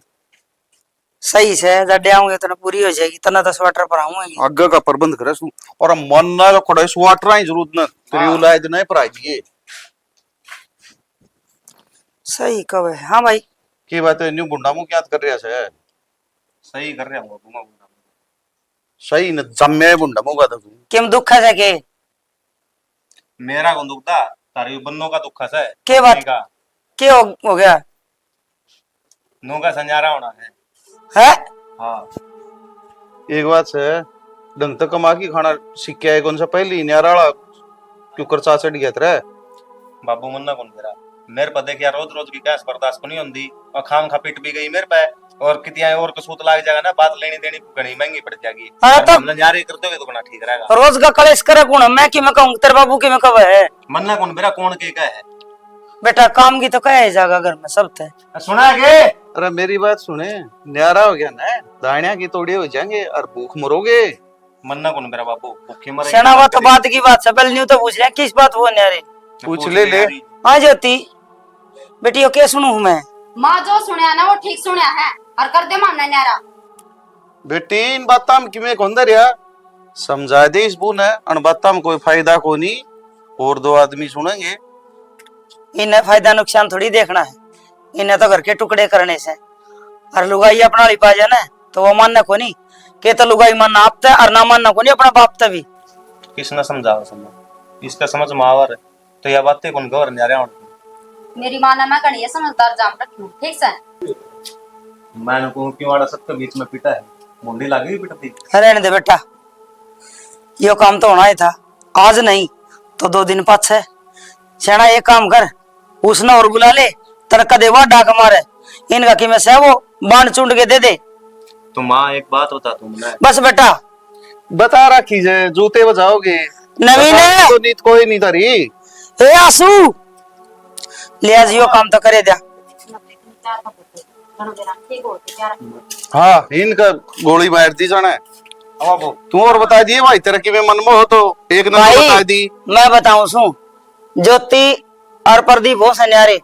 सही से जब आऊंगे तो पूरी हो जाएगी, तना तो स्वेटर पर आऊंगी। आगे का प्रबंध करे सु और मन ना जो खड़ा स्वाटर ही जरूरत ना तेरी उलायद नहीं पर आइए। सही कब है। हाँ भाई की बात है, न्यू बुंडा मुंह क्या कर रहा है? सही कर रहे हो। सही न जम्मे बुंडा मुंह का तू। किम दुख है के? मेरा कौन दुखता, तारी बन्नों का दुख है। के बात के हो गया? नो का संजारा होना है। है हाँ एक बात से ढंग तक कमा की खाना सीख के आए कौन सा पहली न्याराला क्यों कर चा चढ़ गया तेरा? बाबू मन्ना कौन मेरा, मेरे पर देख यार रोज रोज की गैस बर्दाश्त को नहीं होती, और खाम खा पिट भी गई मेरे पे, और कितिया और कसूत लाग जाएगा ना, बात लेनी देनी घनी महंगी पड़ जाएगी। हाँ, तो- हमने यार करते हुए तो बना ठीक रहेगा। रोज का कलेश करे कौन? मैं कि मैं कहूँ तेरे बाबू की मैं कब है? मन्ना कौन मेरा, कौन के का है? बेटा काम की तो कहे जागा घर में सब थे। सुना है के? अरे मेरी बात सुने, न्यारा हो गया ना, दाणिया की तोड़े हो जाएंगे और भूख मरोगे। मन्ना कौन मेरा बाबू, भूखे मरे। सेना बात तो बात की बात से पहले न्यू तो पूछ रहे किस बात वो न्यारे। पूछ ले ले। हाँ ज्योति बेटी यो क्या सुनू मैं? माँ जो सुनया ना वो ठीक सुनया है, और कर दे मानना न्यारा। बेटी इन बातों में किमें कौन दरिया समझा दे इस बुन है, अन बातों में कोई फायदा को नहीं, और 2 आदमी सुनेंगे। इन्हें फायदा नुकसान थोड़ी देखना है, इन्हें तो घर के टुकड़े करने से। और लुगाई अपना लिपा जाए ना तो वो मानना को नहीं, के तो लुगाई मानना आपता और ना मानना को नहीं अपना बाप तभी। किसने समझावा समझ, इसका समझ मावर है तो यह बातें कौन गवर न्यारे। मेरी माँ ने मैं कहीं समझदार जाम रखी, ठीक से? मैंने को क्यों वाला सबके बीच में पिटा है, मुंडी लागी पिटती। रहने दे बेटा, यो काम तो होना ही था, आज नहीं तो 2 दिन पाछे। सेना एक काम कर, उसने और बुला ले, तड़का दे डाक मारे इनका कि मैं से वो बांध चुंड के दे दे। तो माँ एक बात बता तुमने, बस बेटा बता रखी जाए, जूते बजाओगे नवीन है। तो नीत कोई नहीं तारी। ए आसू ले आज यो काम तो करे दिया। हाँ इनका गोली मार दी जाना है। अब वो तू और बता दिए भाई तेरा कि मैं मन में हो तो एक नंबर भाई बता दी। मैं बताऊं सू, ज्योति और प्रदीप हो सन्यारे।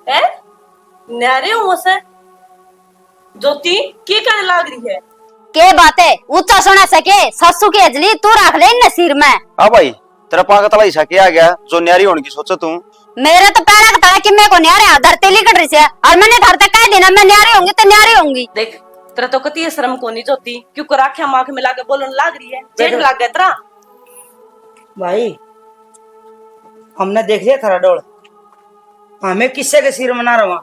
है न्यारे हो से ज्योति की कहने लाग रही है? के बात है ऊंचा सुना सके, ससु की अजली तू रख ले इन सिर में। हाँ भाई तेरा पागल हिस्सा क्या आ गया जो न्यारी होने की सोचो तू? मेरे तो पैरा का ताला कि मैं को न्यारे धरती लिकट रही है और मैंने धरते कह देना मैं न्यारी होंगी तो न्यारी होंगी। देख तेरा तो कती शर्म को नहीं जोती क्यों राखिया माँ के मिला के बोलन लाग रही है जेठ लाग गया तेरा। भाई हमने देख लिया थारा डोल, हमें किससे के सिर मना रहा,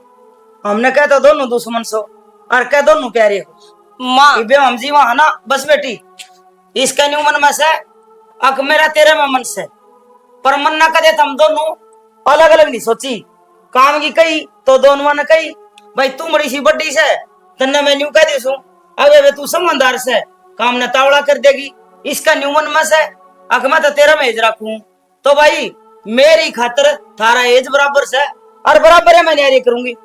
हमने कहा तो दोनों दुश्मन सो और कह दोनों प्यारे हो। माँ इबे हम जी वहां ना बस बेटी इसका न्यू मन में से अक मेरा तेरे में मन से पर मन ना करे हम दोनों अलग अलग नहीं सोची काम की कही तो दोनों ने कही भाई तू बड़ी सी बड्डी से तन्ने मैं न्यू कह दी सू अबे तू समझदार से काम ने तावड़ा कर देगी इसका न्यू मन में से अक मैं तो तेरा में एज रखूं तो भाई मेरी खातर थारा एज बराबर से और बराबर है मैं न्यारी करूंगी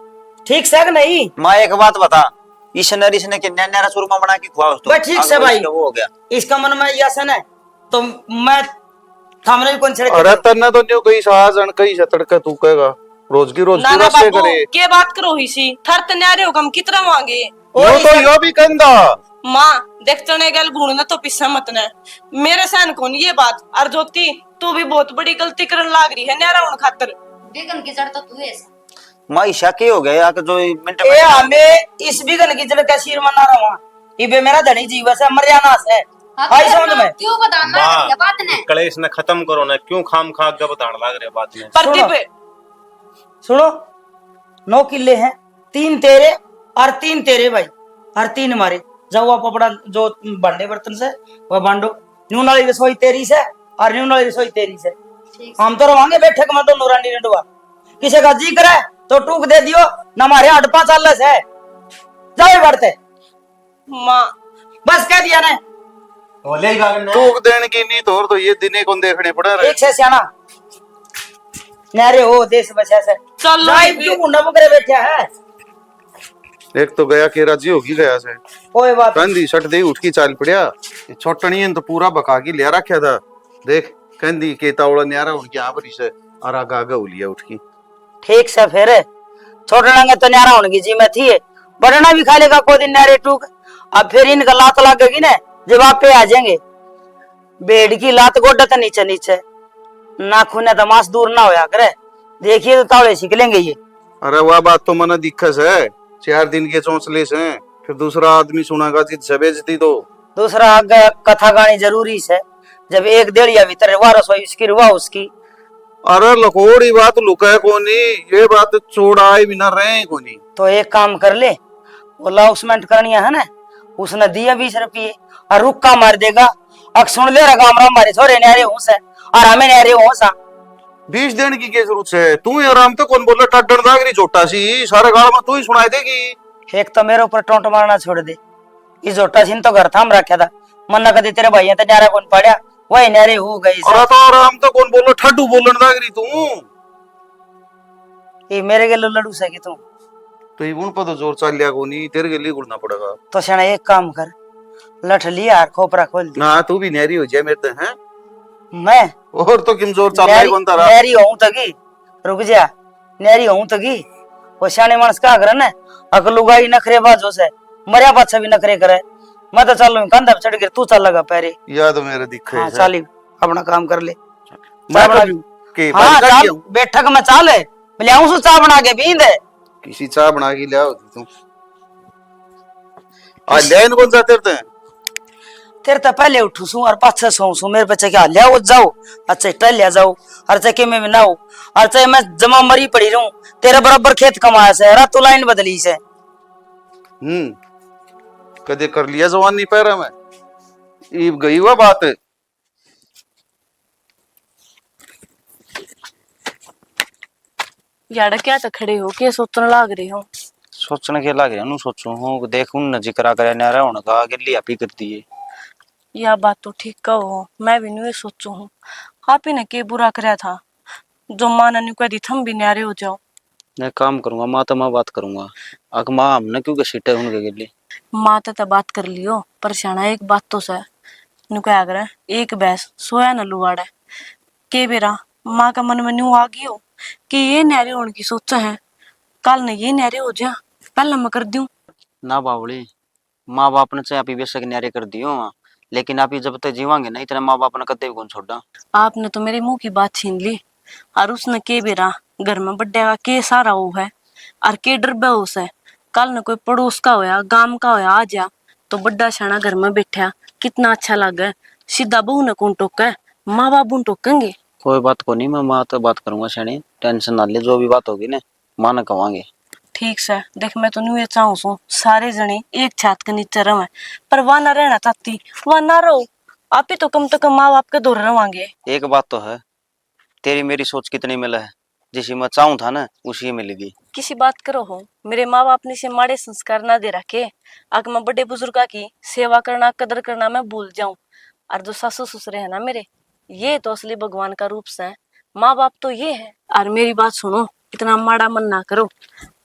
ठीक से नहीं। माँ एक बात बता, इस नरी ने कि न्यारा चूरमा बना के खुआ उसको? भाई ठीक से भाई वो हो गया इसका मन में यासन है तो मैं थामरे भी कौन छड़े। अरे तन्ने तो न्यू कई साजन कई तड़का तू कहेगा रोज की रोज नाना रस्ते बाबू करे के बात करो ही सी थर तन्यारे हो हम कितना मांगे यो तो यो भी कंदा माँ देख चने गल घूरना तो पिस्सा मत न मेरे सहन कौन ये बात और ज्योति तू भी बहुत बड़ी गलती करने लाग रही है न्यारा होने खातर। बिगन की जड़ तो तू है माँ ईशा के हो गया कि जो मिनट ए हमें इस बिगन की जड़ का सिर मना रहा हूं इबे मेरा धनी जीव है मरियाना से भाई समझ में क्यों बताना माँ, ये बात ने कलेश ने खत्म करो ना, क्यों खाम खा के बताने लग रहे बात में? प्रदीप सुनो 9 किले हैं 3 तेरे और 3 तेरे भाई और 3 हमारे जाओ आप अपना जो भांडे बर्तन से वह बांडो न्यून वाली रसोई तेरी से और न्यून वाली रसोई तेरी से हम तो रवांगे बैठक में दोनों रानी नडवा किसी का जी करे तो टूक दे दियो न हमारे हड़पा चाल से जाओ बढ़ते माँ बस कह दिया ने टूक देने की नहीं तो ये दिने कौन देखने पड़ा रहे। एक से सियाना न्यारे हो देश बचा से चल जाए क्यों गुंडा मुकरे बैठा है एक तो गया के राजी होगी गया से कोई बात कंदी सट दे उठ की चाल पड़िया छोटनी तो पूरा बका की ले रखा था देख कंदी के तावड़ा न्यारा उनकी यहाँ पर इसे और आगा आगा उलिया उठ की ठीक से फिर छोड़ना तो न्यारा होने की जी में थी बढ़ना भी खा लेगा कोई दिन न्यारे टूक अब फिर इनका लात लगेगी ना जब आप पे आ जाएंगे बेड की लात गोड्डा तो नीचे नीचे नाखून दमास दूर ना होया करे देखिए तो तावड़े सीख लेंगे ये। अरे वह बात तो मना दिक्कत है 4 दिन के चौंसले से फिर दूसरा आदमी सुनागा जिद से बेचती तो दूसरा कथा गानी जरूरी है जब एक डेढ़ या भीतर वाह रसोई उसकी रुआ उसकी। अरे लकोड़ी बात लुका कोनी ये बात छोड़ाए बिना रहे कोनी तो एक काम कर ले वो लाउसमेंट करनी है ना उसने दिया 20 रुपये और रुक्का मार देगा अक सुन ले रगा हमारे छोरे न्यारे हो से और हमें न्यारे हो सा 20 देने की क्या जरूरत है तू ही आराम तो कौन बोल रहा टड्डर दागरी जोटा सी सारे गाड़ में तू ही सुनाई देगी। एक तो मेरे ऊपर टोंट मारना छोड़ दे इस जोटा सिंह तो घर थाम रखा था मन्ना कदी तेरे भाई तो न्यारा कौन पड़ा वही न्यारे हो गई अरे तो आराम तो कौन बोल रहा ठड्डू बोलन दागरी तू ये मेरे के लड़ू सकी तू तो ये उन पर तो जोर चाल लिया कोनी तेरे के लिए गुड़ना पड़ेगा तो सेना एक काम कर लठ लिया और खोपरा खोल दी ना तू भी नहरी हो जाए मेरे तो हैं मैं और तो किम जोर चाल रहा कौन तारा नहरी हूं तगी रुक जा नहरी हूं तगी वो सियाने मानस का करे ना अकलुगाई नखरे बाजो से मरिया पाछा भी नखरे करे मैं तो चल कंधा पे चढ़ के तू चल लगा पैरे याद मेरे दिखे हाँ चाली अपना काम कर ले मैं बना तो के हाँ बात कर चाल दिया हूं। बैठक में चाल है लियाऊं सु चाय बना के पींद है किसी चाय बना के ले आओ तू आज लेन कौन सा तेरे तेरे तो पहले उठू सू और पाछे सो सू मेरे बच्चे क्या ले आओ जाओ अच्छा टल ले जाओ और चाहे में ना हो और चाहे मैं जमा मरी पड़ी रहूं तेरे बराबर खेत कमाया से रातों लाइन बदली से कदे कर लिया जवानी पैरा में ये गई हुआ बात है। यार क्या तो खड़े हो के सोचने लाग रही हो सोचने के लग रहा सोचू हूँ देखूं न जिक्र करे न्यारा होने का आगे लिया पी कर दिए यह बात तो ठीक कहो मैं भी नहीं सोचू हूँ आप ही ने के बुरा कराया था जो माँ ने कह दी थम भी न्यारे हो जाओ। मैं काम करूंगा माँ तो मैं बात करूंगा अक माँ हमने क्यों सीटे उनके लिए माँ तो बात कर लियो पर सियाना एक बात तो सर नु क्या करे एक बैस सोया न लुआड़ा के बेरा माँ का मन में न्यू आ गयो कि ये न्यारे होने की सोचा है कल ने ये न्यारे हो जा पहले मैं कर दूं ना बावली माँ बाप ने चाहे बेशक न्यारे कर दियो लेकिन आप ये जब तक जीवांगे ना इतना माँ बाप ने कदे भी कौन छोड़ा। आपने तो मेरे मुंह की बात छीन ली। और उसने के बेरा घर में बड्डे का के सारा वो है और के डर बेहोश है। कल न कोई पड़ोस का होया गांव का होया आ जा तो बड्डा शाना घर में बैठा कितना अच्छा लगे। सीधा बहू ने कौन टोका माँ बाबू टोकेंगे। कोई बात को नहीं, मैं माँ तो बात करूंगा शनि, टेंशन ना ले, जो भी बात होगी ना माँ ने कहेंगे। ठीक से देख मैं तो न्यू ये चाहूँ सो सारे जने एक छात के नीचे रहे पर वहां ना रहना चाहती वहां ना रहो। आप ही तो कम माँ बाप के दूर रहोगे। एक बात तो है, तेरी मेरी सोच कितनी मिला है, जिसे मैं चाहूँ था ना उसी मिलेगी। किसी बात करो हो मेरे माँ बाप ने से माड़े संस्कार ना दे रखे। अगर मैं बड़े बुजुर्गा की सेवा करना कदर करना मैं भूल जाऊं। और जो सासू ससुरे है ना मेरे ये तो असली भगवान का रूप से माँ बाप तो ये है। और मेरी बात सुनो इतना माड़ा मन ना करो।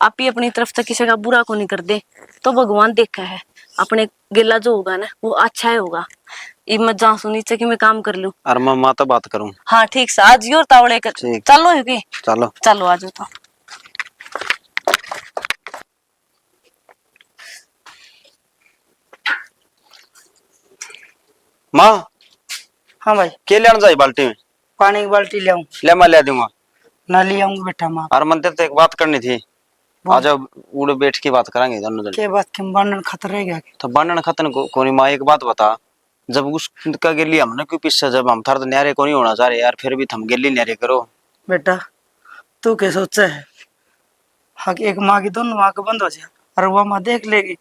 आप ही अपनी तरफ से किसी का बुरा को नहीं कर दे तो भगवान देखा है अपने गिला जो होगा ना वो अच्छा ही होगा। ये मत जहाँ सुनी कि मैं काम कर लूं। और मैं माँ तो बात करूँ। हाँ ठीक से आज योर तावड़े कर ठीक। चलो है कि चलो चलो आज तो माँ। हाँ भाई के लेना जाए बाल्टी में? पानी की बाल्टी ले आऊं? ले मैं ले दूंगा। ना ले आऊंगा बेटा माँ। और मंदिर तो एक बात करनी थी, आज उड़ बैठ के बात करेंगे दोनों जन। के बात के बनन खतरे रहेगा तो बनन खतन कोनी माँ एक बात बता, जब उसका गिल्ली हमने क्यों पीछे जब हम थार तो न्यारे को नहीं होना चाह रहे यार, फिर भी थम गिल्ली न्यारे करो। बेटा तू क्या सोचा है? हाँ एक माँ की दोनों आंख बंद हो जाए और वह माँ देख लेगी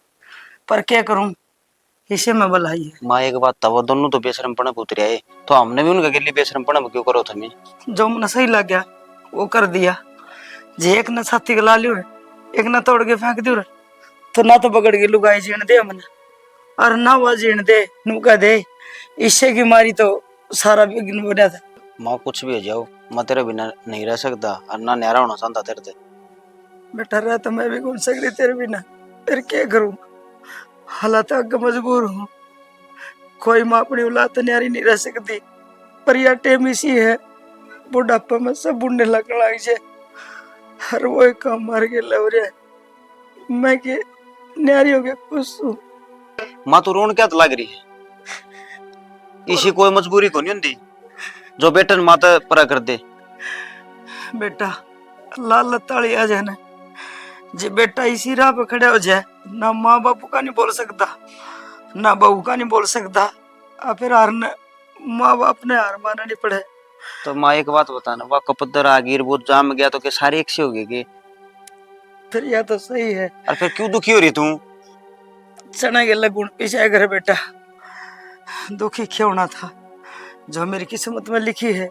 पर क्या करूं इसे में भलाई है। माँ एक बात था, वो दोनों तो बेशरम पड़े उतरे आए तो हमने भी उनका गिल्ली बेशरम पड़े क्यों करो थमे? जो मन सही लग गया वो कर दिया। जे एक न छाती गला लियो एक न तोड़ के फेंक दियो तो ना तो पकड़ के लुगाई जीण दे हमने और ना वह जीण दे नुका दे। इससे की मारी तो सारा बिगन बना था। माँ कुछ भी हो जाओ मैं तेरे बिना नहीं रह सकता और ना न्यारा होना चाहता तेरे से। बेटा रहा तो मैं भी घूम सकती तेरे बिना, फिर क्या करूं? हालात आगे मजबूर हूँ। कोई माँ अपनी औलाद न्यारी नहीं रह सकती पर यह टेम इसी है बुढ़ापा में सब बुढ़ने लगने लग जाए। हर वो एक काम मार के लव रहा है मैं के न्यारी हो गया खुश हूँ। माँ तू रोन क्या लग रही है? इसी कोई मजबूरी को नहीं होती जो बेटन माता परा कर दे। बेटा लाल ताली आ जाए ना जे बेटा इसी राह पे खड़े हो जाए ना माँ बापू का नहीं बोल सकता ना बहू का नहीं बोल सकता और फिर हार माँ बाप ने हार माना नहीं पड़े। तो माँ एक बात बताना, वह कपदर आगिर वो जाम गया तो क्या सारी एक सी होगी कि? फिर यह तो सही है। और फिर क्यों दुखी हो रही तू? चना के लगुण पीछे घर बेटा दुखी क्यों होना था? जो मेरी किस्मत में लिखी है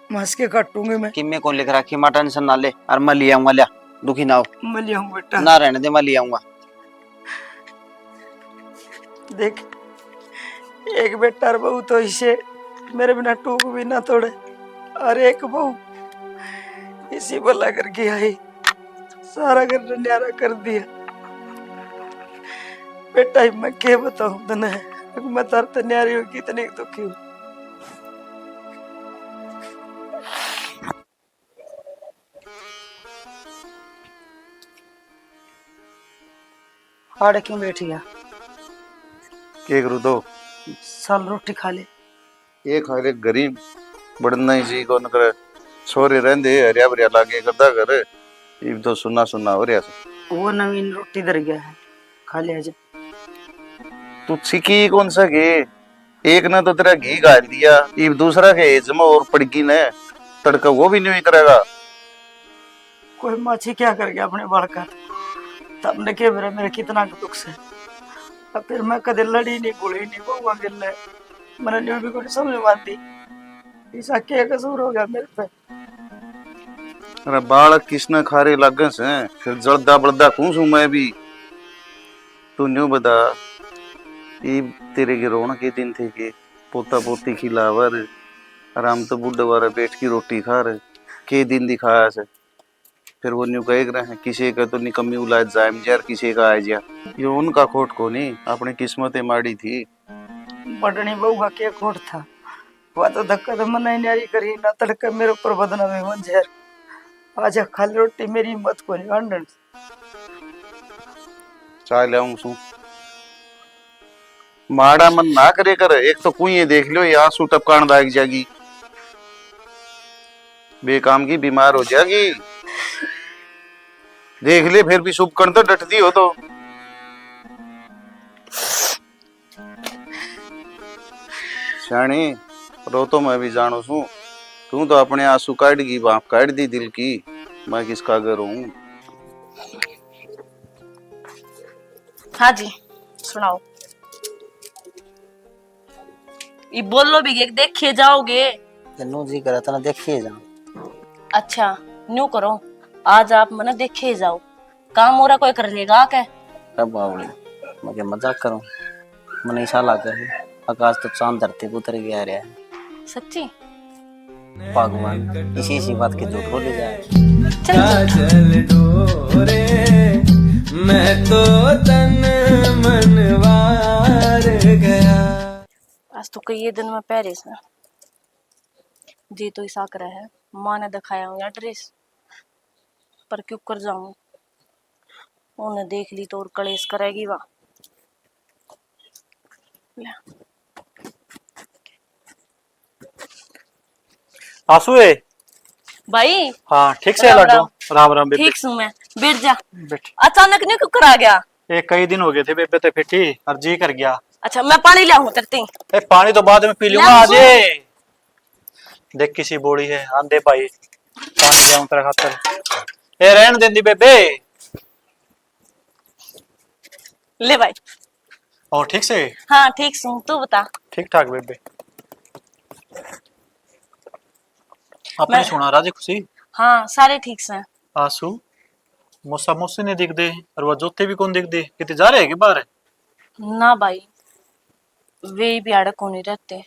मैं हंस के काटूंगी। मैं कि मैं कौन लिख रखी माँ टेंशन ना ले और मैं ले आऊंगा, लिया दुखी ना हो। मैं ले आऊं बेटा ना रहने दे, मैं ले आऊंगा। देख एक बेटा और बहू तो इसे मेरे बिना टूक भी ना तोड़े और एक बहू इसी भला करके आई सारा घर न्यारा कर दिया। बेटा मैं क्या बताऊं तने मैं तार तो न्यारी हूँ कितनी दुखी हूँ। आड़े क्यों बैठ गया? के करू दो साल रोटी खा ले। ये खा ले गरीब बढ़ना ही जी कौन करे छोरे रहंदे हरिया भरिया लागे करदा कर ये तो सुना सुना हो रहा है। वो नवीन रोटी दर गया है खा ले आजा। तू सीखी कौन सा घी? एक ने तो तेरा घी गाल दिया ये दूसरा के एज में और पड़गी ने तड़का वो भी नहीं करेगा। कोई माछी क्या कर गया अपने बाल का तब ने के मेरा कितना दुख से अब फिर मैं कदे लड़ी नहीं बोली नहीं बहुआ गिल्ले मैंने न्यू भी कोई समझ मानती ऐसा क्या कसूर हो गया मेरे पे? अरे बालक किसने खारे लगन से फिर जलदा बलदा कौन मैं भी। तू न्यू बता ये तेरे के रोना के दिन थे के पोता पोती खिलावर आराम तो बुढ़े वाला बैठ की रोटी खा रहे के दिन दिखाया से। फिर वो न्यू कह रहे हैं किसी का तो निकम्मी उलाद जायम जार किसी का आ जा ये उनका खोट को नहीं अपनी किस्मतें माड़ी थी। बटनी बहू का क्या खोट था वह तो धक्का तो मना ही न्यारी करी ना तड़का मेरे ऊपर बदना में मंजर आजा खाली रोटी मेरी हिम्मत को नहीं अंडन चाय ले आऊं सू माड़ा मन ना करे कर, एक तो कुएं देख लो, ये आंसू टपकान दाग जाएगी, बेकाम की बीमार हो जाएगी। देख ले फिर भी शुभ कर्ण तो डटती हो तो। शानी रो तो मैं भी जानू छू, तू तो अपने आंसू काट गी, बाप काट दी दिल की, मैं किसका घर हूँ। हाँ जी सुनाओ। ये बोलो भी कि देखे जाओगे। जन्नू जी करा था ना, देखिए जा। अच्छा न्यू करो, आज आप मना देखे जाओ, काम हो रहा कोई कर लेगा क्या? अब बावली मैं मजाक करूं, मन ऐसा लगा है आकाश तो चांद धरती को उतर गया रहा है। सच्ची? भगवान इसी बात के झूठ बोले जाए। चल डोरे मैं तो तन मनवार गया। आज तो कई दिन में पेरिस में जी तो ऐसा कर है, माँ ने दिखाया हूँ एड्रेस पर क्यों कर जाऊं, उन्हें देख ली तो और कलेश करेगी वह। आंसू है भाई हाँ ठीक से राम लड्डू। राम। राम राम बेबे। ठीक सू मैं, बैठ जा। बैठ। अचानक नहीं क्यों करा गया? ये कई दिन हो गए थे बेबे, तो फिटी और जी कर गया। अच्छा मैं पानी लाऊं तेरे? ए पानी तो बाद में पी लूंगा, ला आज ये देख किसी बोड़ी है आंधे भाई, पानी जाऊं तेरे खातर। ए रहन देंदी बेबे। ले भाई। और ठीक से? हाँ ठीक सू, तू बता। ठीक ठाक बेबे। अपने सुना राजी खुशी? हाँ सारे ठीक से। आंसू मौसा मौसी ने दिख दे और वह जोते भी कौन दिख दे, कितने जा रहे हैं कि बाहर? ना भाई वे भी आड़े को नहीं रहते,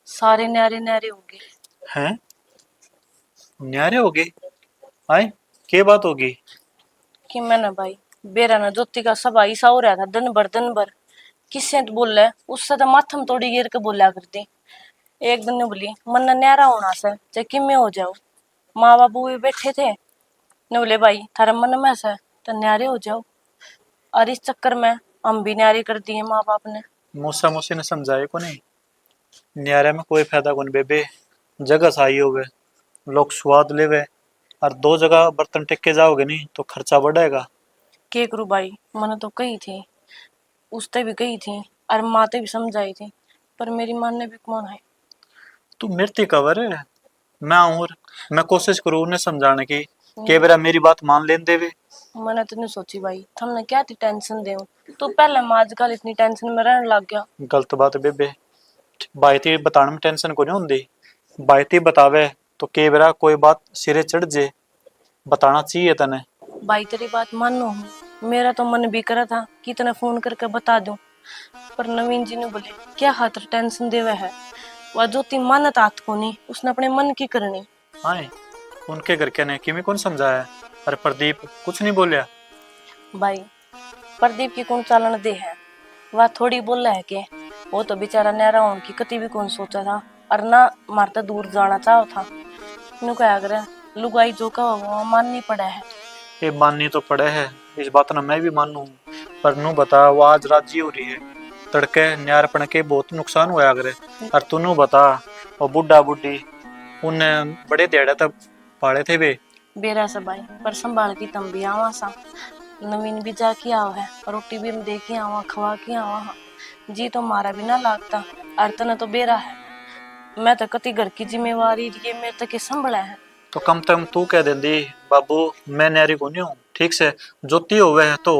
सारे न्यारे न्यारे होंगे। हैं न्यारे हो गए? आए क्या बात होगी? कि मैंने भाई बेरा ना ज्योति का सब ऐसा हो रहा था, दिन भर किससे तो बोल रहे, उससे तो माथम तोड़ी गिर के बोला करती। एक दिन ने बोली मन ना न्यारा होना से चाहे कि में हो जाओ, माँ बाबू भी बैठे थे ने बोले भाई थारे मन में से तो न्यारे हो जाओ, और इस चक्कर में हम भी न्यारे कर दिए माँ बाप ने। मौसा मौसी ने समझाए को नहीं, न्यारे में कोई फायदा कौन बेबे, जगह सही होवे, लोग स्वाद लेवे, और दो जगह बर्तन टेक जाओगे नहीं तो खर्चा बढ़ेगा। के करूँ भाई, मैंने तो कही थी, उसते भी कही थी और माते भी समझाई थी, पर मेरी मान ने भी कौन है। तू मृत्यु कवर है, मैं आऊं और मैं कोशिश करूँ उन्हें समझाने की, के बेरा मेरी बात मान लेन देवे। मैंने तो नहीं सोची भाई, तुमने क्या थी टेंशन दे, तो पहले मैं आजकल इतनी टेंशन में रहने लग गया। गलत बात है बेबे, बायती बताने में टेंशन को नहीं होंदी, बायती बतावे तो के बेरा कोई बात सिरे चढ़ जे, बताना चाहिए तने। भाई तेरी बात मानो हूँ, मेरा तो मन भी करा था कि तने फोन करके बता दूं, पर नवीन जी ने बोले क्या खातर टेंशन देवे है, वह जो तीन मानत आत को नहीं, उसने अपने मन की करनी। आए उनके घर के ने किमी कौन समझाया? अरे प्रदीप कुछ नहीं बोलिया? भाई प्रदीप की कौन चालन दे है, वह थोड़ी बोल है कि वो तो बेचारा न्यारा होने की कति भी कौन सोचा था, और ना मारता दूर जाना चाहो था। नु क्या करे लुगाई जो का वो माननी पड़ा है। ये माननी तो पड़े है, इस बात ना मैं भी मानू, पर नू बता वो आज राजी हो रही है, तड़के न्यारपण के बहुत नुकसान हुआ करे, और तू बता वो बुढ़ा बुढ़ी उन्हें बड़े देड़ा तक पाले थे वे। बेरा से भाई पर संभाल की तम भी आवा सा, नवीन भी जाके आओ है, रोटी भी हम दे के आवा खवा के आवा, जी तो मारा भी ना लागता, अर्तन तो बेरा है, मैं तो कति घर की जिम्मेवारी ये मेरे तक संभला है। तो कम से कम तू कह देंदी बाबू मैं न्यारी को नहीं हूँ, ठीक से जोती हुए है तो।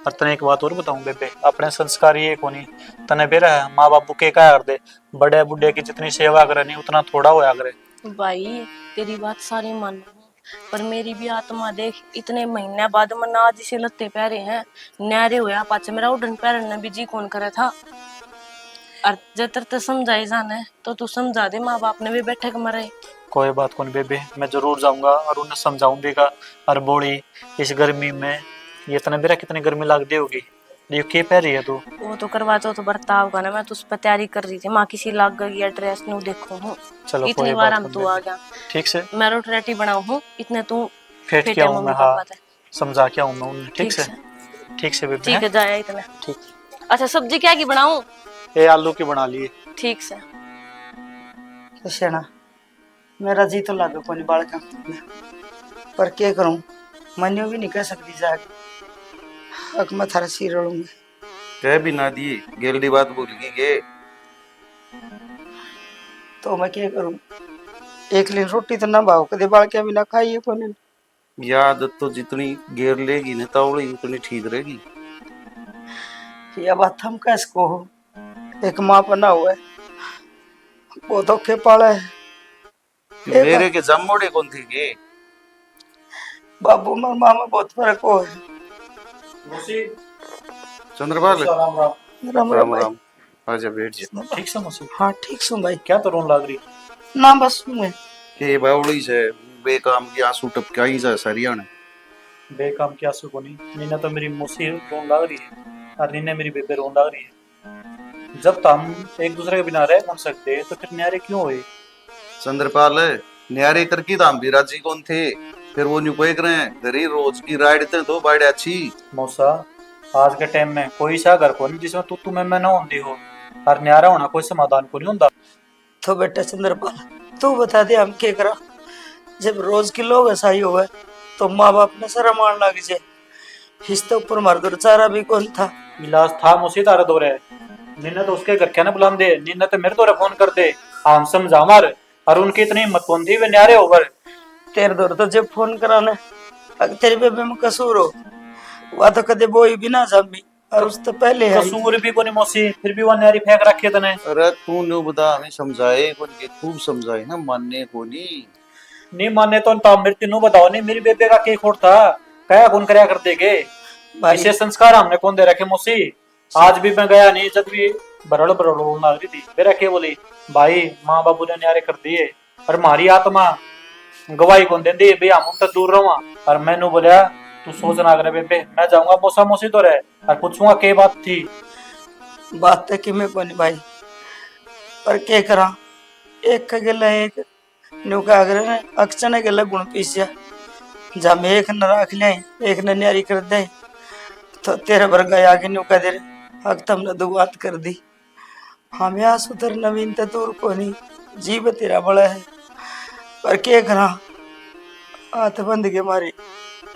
और तने एक बात और बताऊं बेबे, अपने संस्कार ये कोनी तने बेरा है, माँ बाबू के क्या कर दे, बड़े बुढ़े की जितनी सेवा करे नहीं उतना थोड़ा होया करे। भाई तेरी बात सारी मान, पर मेरी भी आत्मा देख, इतने महीने बाद मन आज इसे लत्ते पहरे हैं, न्यारे होया पाचे मेरा उड़न पहरने भी जी कौन करे था। और जतर ते समझाई जाने तो तू समझा दे, माँ बाप ने भी बैठे मरे। कोई बात कौन बेबे, मैं जरूर जाऊंगा और उन्हें समझाऊं भी का। और बोली इस गर्मी में ये तना बेरा कितनी गर्मी लगती होगी, ये क्या पह रही है तू? वो तो करवा चौथ बर्ताव का ना, मैं तो उस पर तैयारी कर रही थी, माँ किसी लाग गई ड्रेस नु देखो हूँ, चलो इतनी बार हम तू आ गया, ठीक से मैं रोटी रोटी बनाऊ हूँ, इतने तू फेट फेटे क्या हूँ मैं, मम्मी हाँ पापा थे। समझा क्या हूँ मैं उन्हें, ठीक से ठीक से बेबे। ठीक है जाया इतना। ठीक। अच्छा सब्जी क्या की बनाऊं? ये आलू की बना लिए। ठीक से। सेना मेरा जी तो लागे कोनी बालका पर क्या करूं, मनियो भी नहीं कह सकती जाके हक मैं थारा सिर रोलूंगी। कह भी ना दिए, गेलडी बात बोल गई गे। तो मैं क्या करूं, एक दिन रोटी तो ना भाव कदे बालका भी ना खाइए कोने। याद तो जितनी गेर लेगी ना तवड़ी उतनी ठीक रहेगी। यह बात हम कैसे हो, एक माँ बना हुआ है वो धोखे पाला है। मेरे के जम्मोड़े कौन थी गे? बाबू माँ माँ में बहुत फर्क हो है। चंद्रपाल राम राम। राम राम भाई। राम, आजा बैठ जा। ठीक से मौसी? हाँ ठीक सुन भाई। क्या तो रोन लाग रही? ना बस मैं के बावड़ी से बेकाम की आंसू टपकाई जा सरिया ने। बेकाम की आंसू को नहीं, नीना तो मेरी मौसी रोन लाग रही है और नीने मेरी बेबे रोन लाग रही है। जब तो हम एक दूसरे के बिना रह कौन सकते, तो फिर न्यारे क्यों हुए? चंद्रपाल न्यारे करकी दाम भी राजी कौन थे, फिर वो न्यू कोई करे घरी रोज की राइड थे तो बाइड अच्छी। मौसा आज के टाइम में कोई सा घर को नहीं जिसमें तू तुम्हें मैं ना होती हो और न्यारा होना कोई समाधान को नहीं होता। तो बेटा चंद्रपाल तू बता दे हम क्या करा, जब रोज के लोग ऐसा ही हुआ तो माँ बाप ने शर्म आने लग जाए। इसके ऊपर मर्द चारा भी कौन था। इलाज था मौसी तारा दो रहे, नीने तो उसके घर क्या ना बुला दे, नीने तो मेरे दौरे फोन कर दे, हम समझा मार और उनकी इतनी हिम्मत कौन थी वे न्यारे होकर। तेरे दौर तो जब फोन कराने अगर तेरे बेबे में कसूर हो वह तो कदे बोई भी ना जमी और उस तो पहले है कसूर भी कोनी मौसी, फिर भी वो न्यारी फेंक रखी है तने। अरे तू न्यू बता हमें समझाए कौन के, खूब समझाए ना, मानने को नहीं माने तो मेरे तीनों बताओ नहीं, मेरी बेबे का क्या खोट था, क्या कौन करया कर देगे? ऐसे संस्कार हमने कौन दे रखे मौसी? आज भी मैं गया नहीं, जब भी बरड़ बरड़ लाग रही थी मेरा क्या बोली भाई माँ बाबू ने न्यारे कर दिए और हमारी आत्मा गवाही कौन देंदी भाई हम तो दूर रहा। और मैंने बोलिया तू सोच ना करे बेबे, मैं जाऊंगा मौसा मौसी तो रहे और पूछूंगा क्या बात थी। बात तो कि मैं कोनी भाई पर क्या करा, एक का गला एक न्यू का अगर अक्सर गला गुण पीसिया जब एक न रख ले एक न न्यारी कर दे तो तेरे वर्गा आगे न्यू का दे हक तुमने दो बात कर दी। हम यहाँ सुधर नवीन तो दूर को नहीं, जीव तेरा बड़ा है पर क्या करा, हाथ बंद के मारे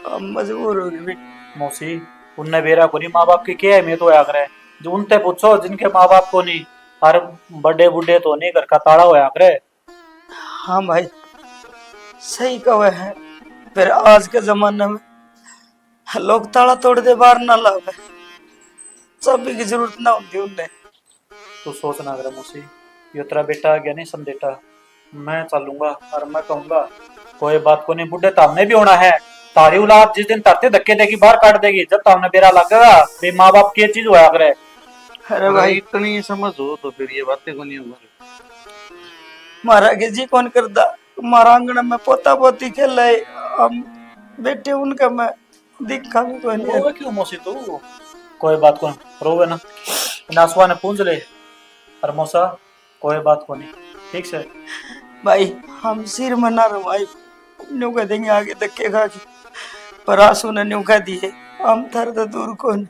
हम मजबूर हो गए। मौसी उनने बेरा को नहीं, माँ बाप की क्या अहमियत होया करे, जो उनसे पूछो जिनके माँ बाप को नहीं, और बड़े बुढ़े तो नहीं घर का ताड़ा होया करे। हाँ भाई सही कहा है, फिर आज के जमाने में लोग ताला तोड़ दे बाहर ना लावे, सभी की जरूरत ना होती उन्हें। तो सोच ना करे मौसी, ये तेरा बेटा आ गया नहीं समझेटा, मैं चलूंगा और मैं कहूंगा कोई बात को नहीं, बुढ़े तो हमने भी होना है, तारी औलाद जिस दिन तरते धक्के देगी बाहर काट देगी, जब हमने बेरा लगेगा बे माँ बाप की चीज होया करे। अरे भाई इतनी समझ हो तो फिर ये बातें को नहीं होंगी। मारा के जी कौन करता, मारा आंगन में पोता पोती खेल रहे हम बेटे उनका मैं दिखा भी कोई नहीं। रोवे क्यों मौसी तू? कोई बात को रोवे ना, नासुआ ने पूंछ ले और मौसा कोई बात को नहीं, ठीक से भाई हम सिर में ना रवाई न्यू कह देंगे आगे धक्के खा के, पर आंसू ने न्यू कह दिए हम थर तो दूर कौन।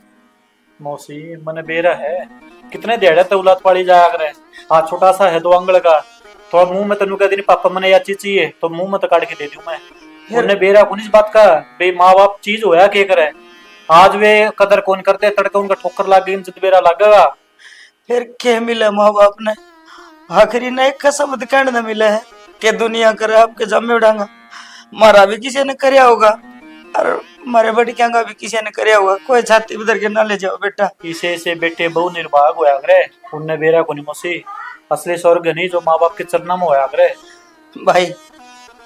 मौसी मने बेरा है, कितने देड़े तो उलात पाड़ी जाया करे, हाँ छोटा सा है 2 अंगल का, तो मुंह में तेनू कह दी पापा मने या चीज चाहिए तो मुंह में तो काट के दे दूं मैं। उन्हें बेरा कौन इस बात का बे माँ बाप चीज होया के करे, आज वे कदर कौन करते, तड़के उनका ठोकर लग गई जब बेरा लगेगा। फिर क्या मिला माँ बाप ने, आखिरी ने एक का शब्द कहने न मिला है कि दुनिया करे आपके जमे उड़ांगा, मारा भी किसी ने करया होगा और मारे बड़ी क्या भी किसी ने करया होगा, कोई छाती उधर के ना ले जाओ बेटा। इसे से बेटे बहु निर्भाग होया करे, उनने बेरा को नहीं मौसी, असली स्वर्ग नहीं जो माँ बाप के चरणों में होया करे। भाई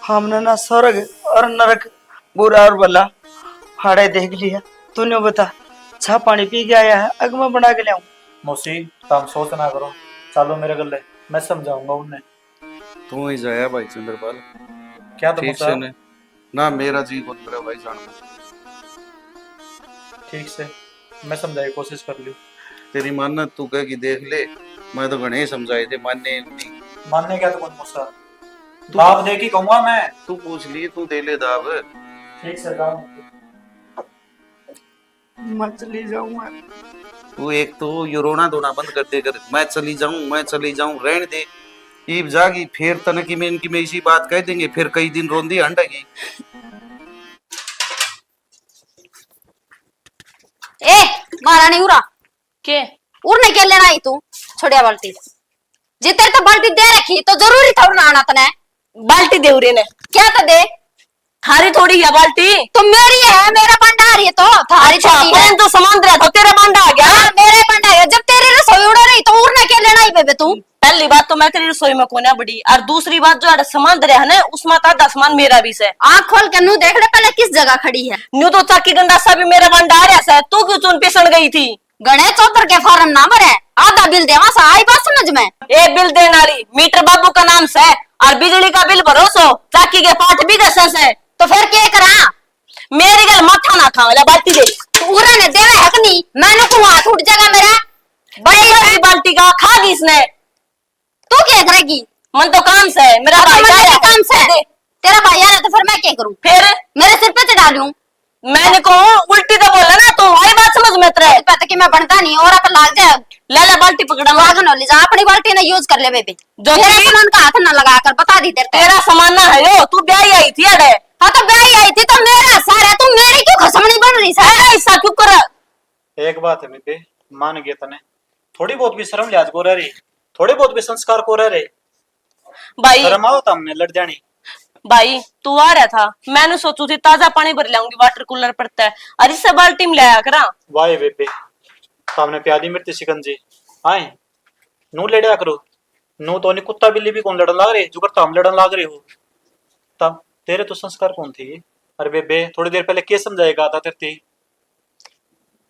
हमने ना स्वर्ग और नरक बुरा और भला हाड़े देख लिया, तूने बता छा पानी पी के आया है अग मैं बना के ले आऊं। मौसी तुम सोच ना करो, चलो मेरे गले मैं समझाऊंगा उन्हें। तू ही जाया भाई चंद्रपाल, क्या तो ठीक से ने ना मेरा जी को तेरा भाई जान में। ठीक से मैं समझाने की कोशिश कर ली। तेरी मान्यत तू कह कि देख ले, मैं तो घणे समझाए थे मानने नहीं। मानने क्या तो कौन मौसा, दाब दे की कहूंगा मैं। तू पूछ ली, तू दे ले दाब। ठीक से दाब मैं चली जाऊंगा। तू एक तो यो रोना धोना बंद कर दे कर, मैं चली जाऊं रहने दे। ईब जागी फिर तनकी में इनकी में इसी बात कह देंगे, फिर कई दिन रोंदी हंडेगी। ए महारानी उरा के उड़ने के लेना आई तू छोड़िया बाल्टी जी तेरे तो बाल्टी दे रखी तो जरूरी था उड़ना आना तने बाल्टी दे उरे ने क्या तो दे थारी थोड़ी है बाल्टी। तो मेरी है मेरा भंडार है तो थारी छोटी है तो सामान दे तो तेरा भांडा आ गया। हाँ, मेरे भंडार है जब तेरी रसोई उड़ रही तो उड़ने के लेना ही बेबे तू। पहली बात तो मैं तेरी रसोई में कोने बड़ी, और दूसरी बात जो सामान दे है ना उसमें आधा सामान मेरा भी से। आँख खोल के नू देख ले पहले किस जगह खड़ी है। न्यू तो चाकी गंडासा भी मेरा भंडार है, तू क्यों चुन पिसन गई थी? गणेश चौधर के फॉर्म ना भरे आधा बिल देवा सा आई बात समझ में। ए बिल देने वाली मीटर बाबू का नाम से, और बिजली का बिल भरोसो चाकी के पाठ भी दस है। तो फिर क्या करा मेरी गल माथा ना खावे बाल्टी दे। तू उरा ने देवे है कि नहीं मैंने को हाथ उठ जाएगा मेरा बड़ी बाल्टी का खा गई इसने। तू क्या करेगी? मन तो काम से मेरा भाई मेरे आया काम से तेरा भाई आ रहा तो फिर मैं क्या करूं? फिर मेरे सिर पे चढ़ा लूं? मैंने को उल्टी तो बोला ना, तो वही बात समझ में तेरे पता कि मैं बनता नहीं और अपन लाग जाए ले ले बाल्टी पकड़ा लाग न ले जा अपनी बाल्टी ना यूज कर ले बेबी जो मेरे सामान का हाथ ना लगा कर बता दी तेरे तेरा सामान ना है यो, तू ब्याह आई थी अड़े। हाँ तो ब्याह आई थी तो मेरा सारा तू मेरी क्यों खसमनी बन रही है ऐसा क्यों कर? एक बात है बेबे मान गया तने, थोड़ी बहुत भी शर्म लिहाज को रह रही, थोड़े बहुत भी संस्कार को रह रहे भाई। शर्म आओ तो हमने लड़ जानी। भाई तू आ रहा था, मैंने सोचू थी ताजा पानी भर लाऊंगी, वाटर कूलर पड़ता है, अरे सब बाल्टी में लाया करा। वाह बेबे सामने प्यादी मिर्ची शिकंजी आए नू लड़या करो, नू तो नहीं कुत्ता बिल्ली भी कौन लड़न लाग रहे, जुगर तो हम लड़न लाग रहे हो तब तेरे तो संस्कार कौन थी? अरे बेबे थोड़ी देर पहले क्या समझाएगा था तेरे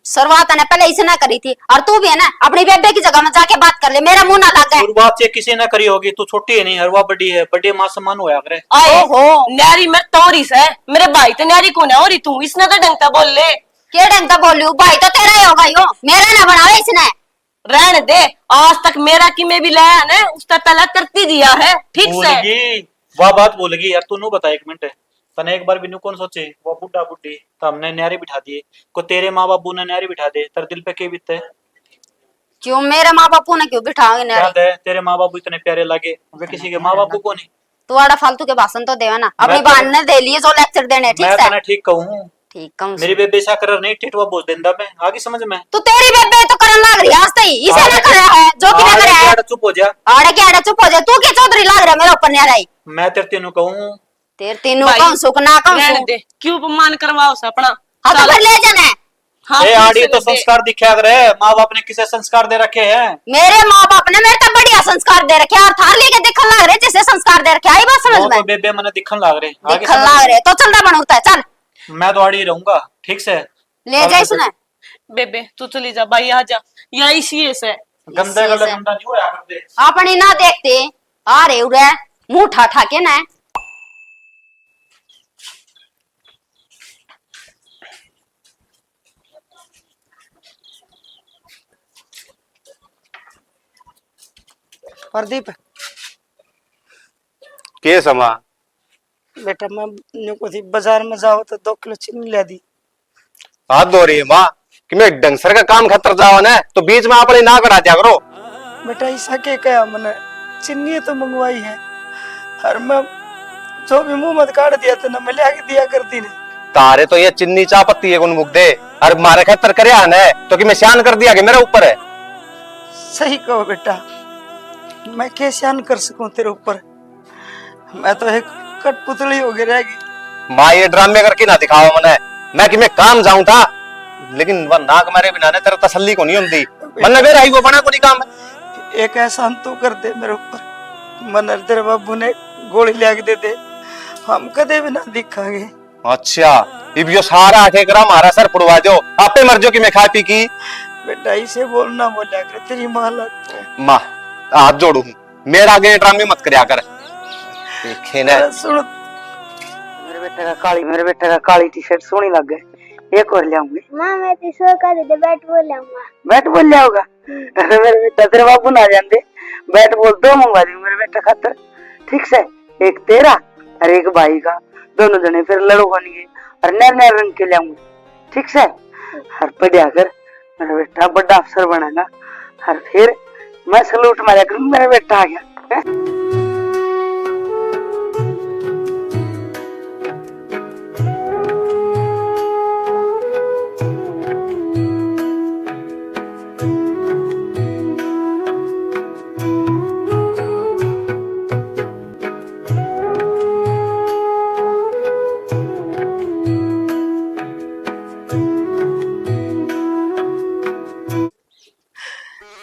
शुरुआत ने पहले इसे ना करी थी और तू भी है ना अपनी बेबे की जगह में जाके बात कर ले, मेरा मुंह ना लग जाए। शुरुआत से किसी ने करी होगी, तू छोटी है नहीं हर वह बड़ी है, बड़ी मां सम्मान होया करे। ओहो न्यारी मैं तोरी से मेरे भाई तो न्यारी कौन है और तू इसने तो ढंगता बोल ले। क्या ढंगता बोल रही हूँ? भाई तो तेरा ही होगा यो, मेरा ना बनावे इसने। रहने दे, आज तक मेरा कि मैं भी लाया ना उसका तला करती दिया है ठीक से। वह बात बोलेगी यार, तू नू बता एक मिनट तने एक बार भी नू कौन सोचे वो बुढ़ा बुढ़ी तो हमने न्यारे बिठा दिए को तेरे माँ बापू ने न्यारे बिठा दे, तेरे दिल पे क्या बीतते? क्यों मेरे माँ बापू ने क्यों बिठाओगे न्यारे? याद है तेरे माँ बापू इतने प्यारे लगे, वे किसी के माँ बापू को नहीं। तू आड़ा फालतू के भाषण तो देवा ना, अपनी बहन ने दे लिए जो लेक्चर देने ठीक मैं से। तने ठीक कहूँ, ठीक कहूँ मेरी बेबे ऐसा कर नहीं टिटवा बोल देंदा मैं आगे समझ में। तू तेरी बेबे तो करन लाग रही आज तई इसे ना कर रहा है जो कि ना कर रहा है। चुप हो जा, आड़े के आड़े चुप हो जा, तू के चौधरी लाग रहा है मेरे ऊपर न्यारा ही। मैं तेरे तेनू कहूँ तेरे तीनों कौन सुख ना कौन रहने सुख। दे, क्यों अपमान करवाओ से अपना? हाँ तो फिर ले जाना है। हाँ, ए आड़ी तो संस्कार दिखा करे, माँ बाप ने किसे संस्कार दे रखे हैं? मेरे माँ बाप ने मेरे तो बढ़िया संस्कार दे रखे और थार लेके दिखन लग रहे जैसे संस्कार दे रखे आई बात समझ वो में। तो बेबे मैंने दिखन लाग रहे आगे दिखन समझ लग में। रहे तो चल रहा बनता है चल मैं तो आड़ी रहूंगा ठीक से। ले जाए सुना बेबे तू चली जा, भाई आ जा, या इसी से गंदा गला गंदा नहीं होया करते। अपनी ना देखते आ रहे उड़े मुंह ठा ठा के ना। प्रदीप के समा बेटा मैं न्यू को थी बाजार में जाओ तो 2 किलो चीनी ले दी। हाथ धो रही है माँ कि मैं डंगसर का काम खतर जाओ ना तो बीच में अपने ना करा दिया करो। बेटा ऐसा के कहा मैंने चीनी तो मंगवाई है और मैं जो भी मुंह मत काट दिया था ना मैं ले दिया करती ने। तारे तो ये चिन्नी चाह पत्ती है कौन मुक दे और मारे खतर करे आना है तो कि मैं शान कर दिया कि मेरे ऊपर है। सही कहो बेटा, मैं कैसे शान कर सकूं तेरे ऊपर, मैं तो एक कठपुतली हो गई रहेगी। माँ ये ड्रामे करके ना दिखाओ मने, मैं कि मैं काम जाऊं था लेकिन वह नाक मारे बिना ने तेरा तसल्ली को नहीं होती मन मेरा ही वो बना को नहीं काम है। एक एहसान तू कर दे मेरे ऊपर, मन तेरे बाबू ने गोली ले के दे दे हम कदे भी ना दिखांगे। अच्छा इब यो सारा ठेकरा मारा सर पुड़वा दो आपे मर जो कि मैं खा पी की। बेटा इसे बोलना बोलिया कर तेरी माँ लगती माँ हाथ जोड़ू मेरा आगे ड्रामे मत करया कर देखे ना। सुन मेरे बेटे का काली टी शर्ट सोनी लग गए, एक और ले आऊंगी। माँ मैं तो सो कर दे बैट बॉल लाऊंगा। बैट बॉल ले आओगा? अरे मेरे बेटा तेरे बाबू ना जानते, बैट बॉल 2 मंगवा दूंगी मेरे बेटा खातर ठीक से, एक तेरा और एक भाई का, दोनों जने फिर लड़ो बनेंगे और नए नए रंग के ले आऊंगी ठीक से। और बढ़िया कर मेरा बेटा बड़ा अफसर बनेगा और फिर मैं सलूट मारा करूँ, मेरा बेटा आ गया है?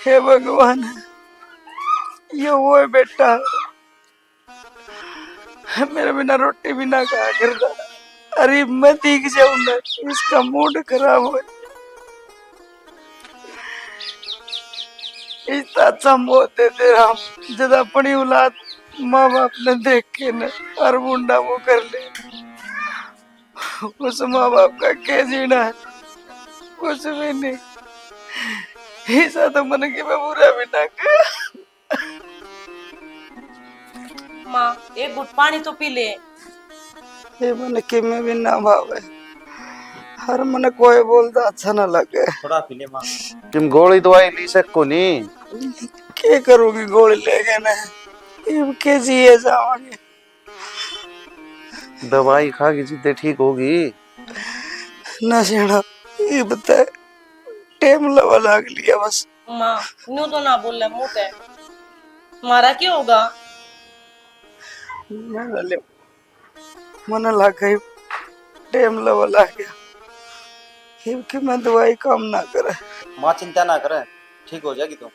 हे भगवान, ये वो है बेटा मेरे बिना रोटी भी ना खा करता। अरे मैं दिख जाऊं ना, इसका मूड खराब हो। इतना अच्छा मौत देते राम जब अपनी औलाद माँ बाप ने देख के न और मुंडा वो कर ले। उस माँ बाप का क्या जीना है, कुछ भी नहीं। ऐसा तो मन की मैं बुरा भी ना कर। माँ एक घुट पानी तो पी ले। ये मन के में भी ना भावे, हर मन कोई बोलता अच्छा ना लगे। थोड़ा पी ले माँ। तुम गोली दवाई ली सको नहीं? क्या करूंगी गोली लेके ना, ये के जिए जाओगे। दवाई खा के जिद्दे ठीक होगी ना सेना ये बता टेम लवा लाग लिया बस। माँ न्यू तो ना बोल रहे मुंह पे, मारा क्या होगा? मन लग गई टेम लवा लाग गया। कि मैं दवाई काम ना करे। माँ चिंता ना करे, ठीक हो जाएगी तुम।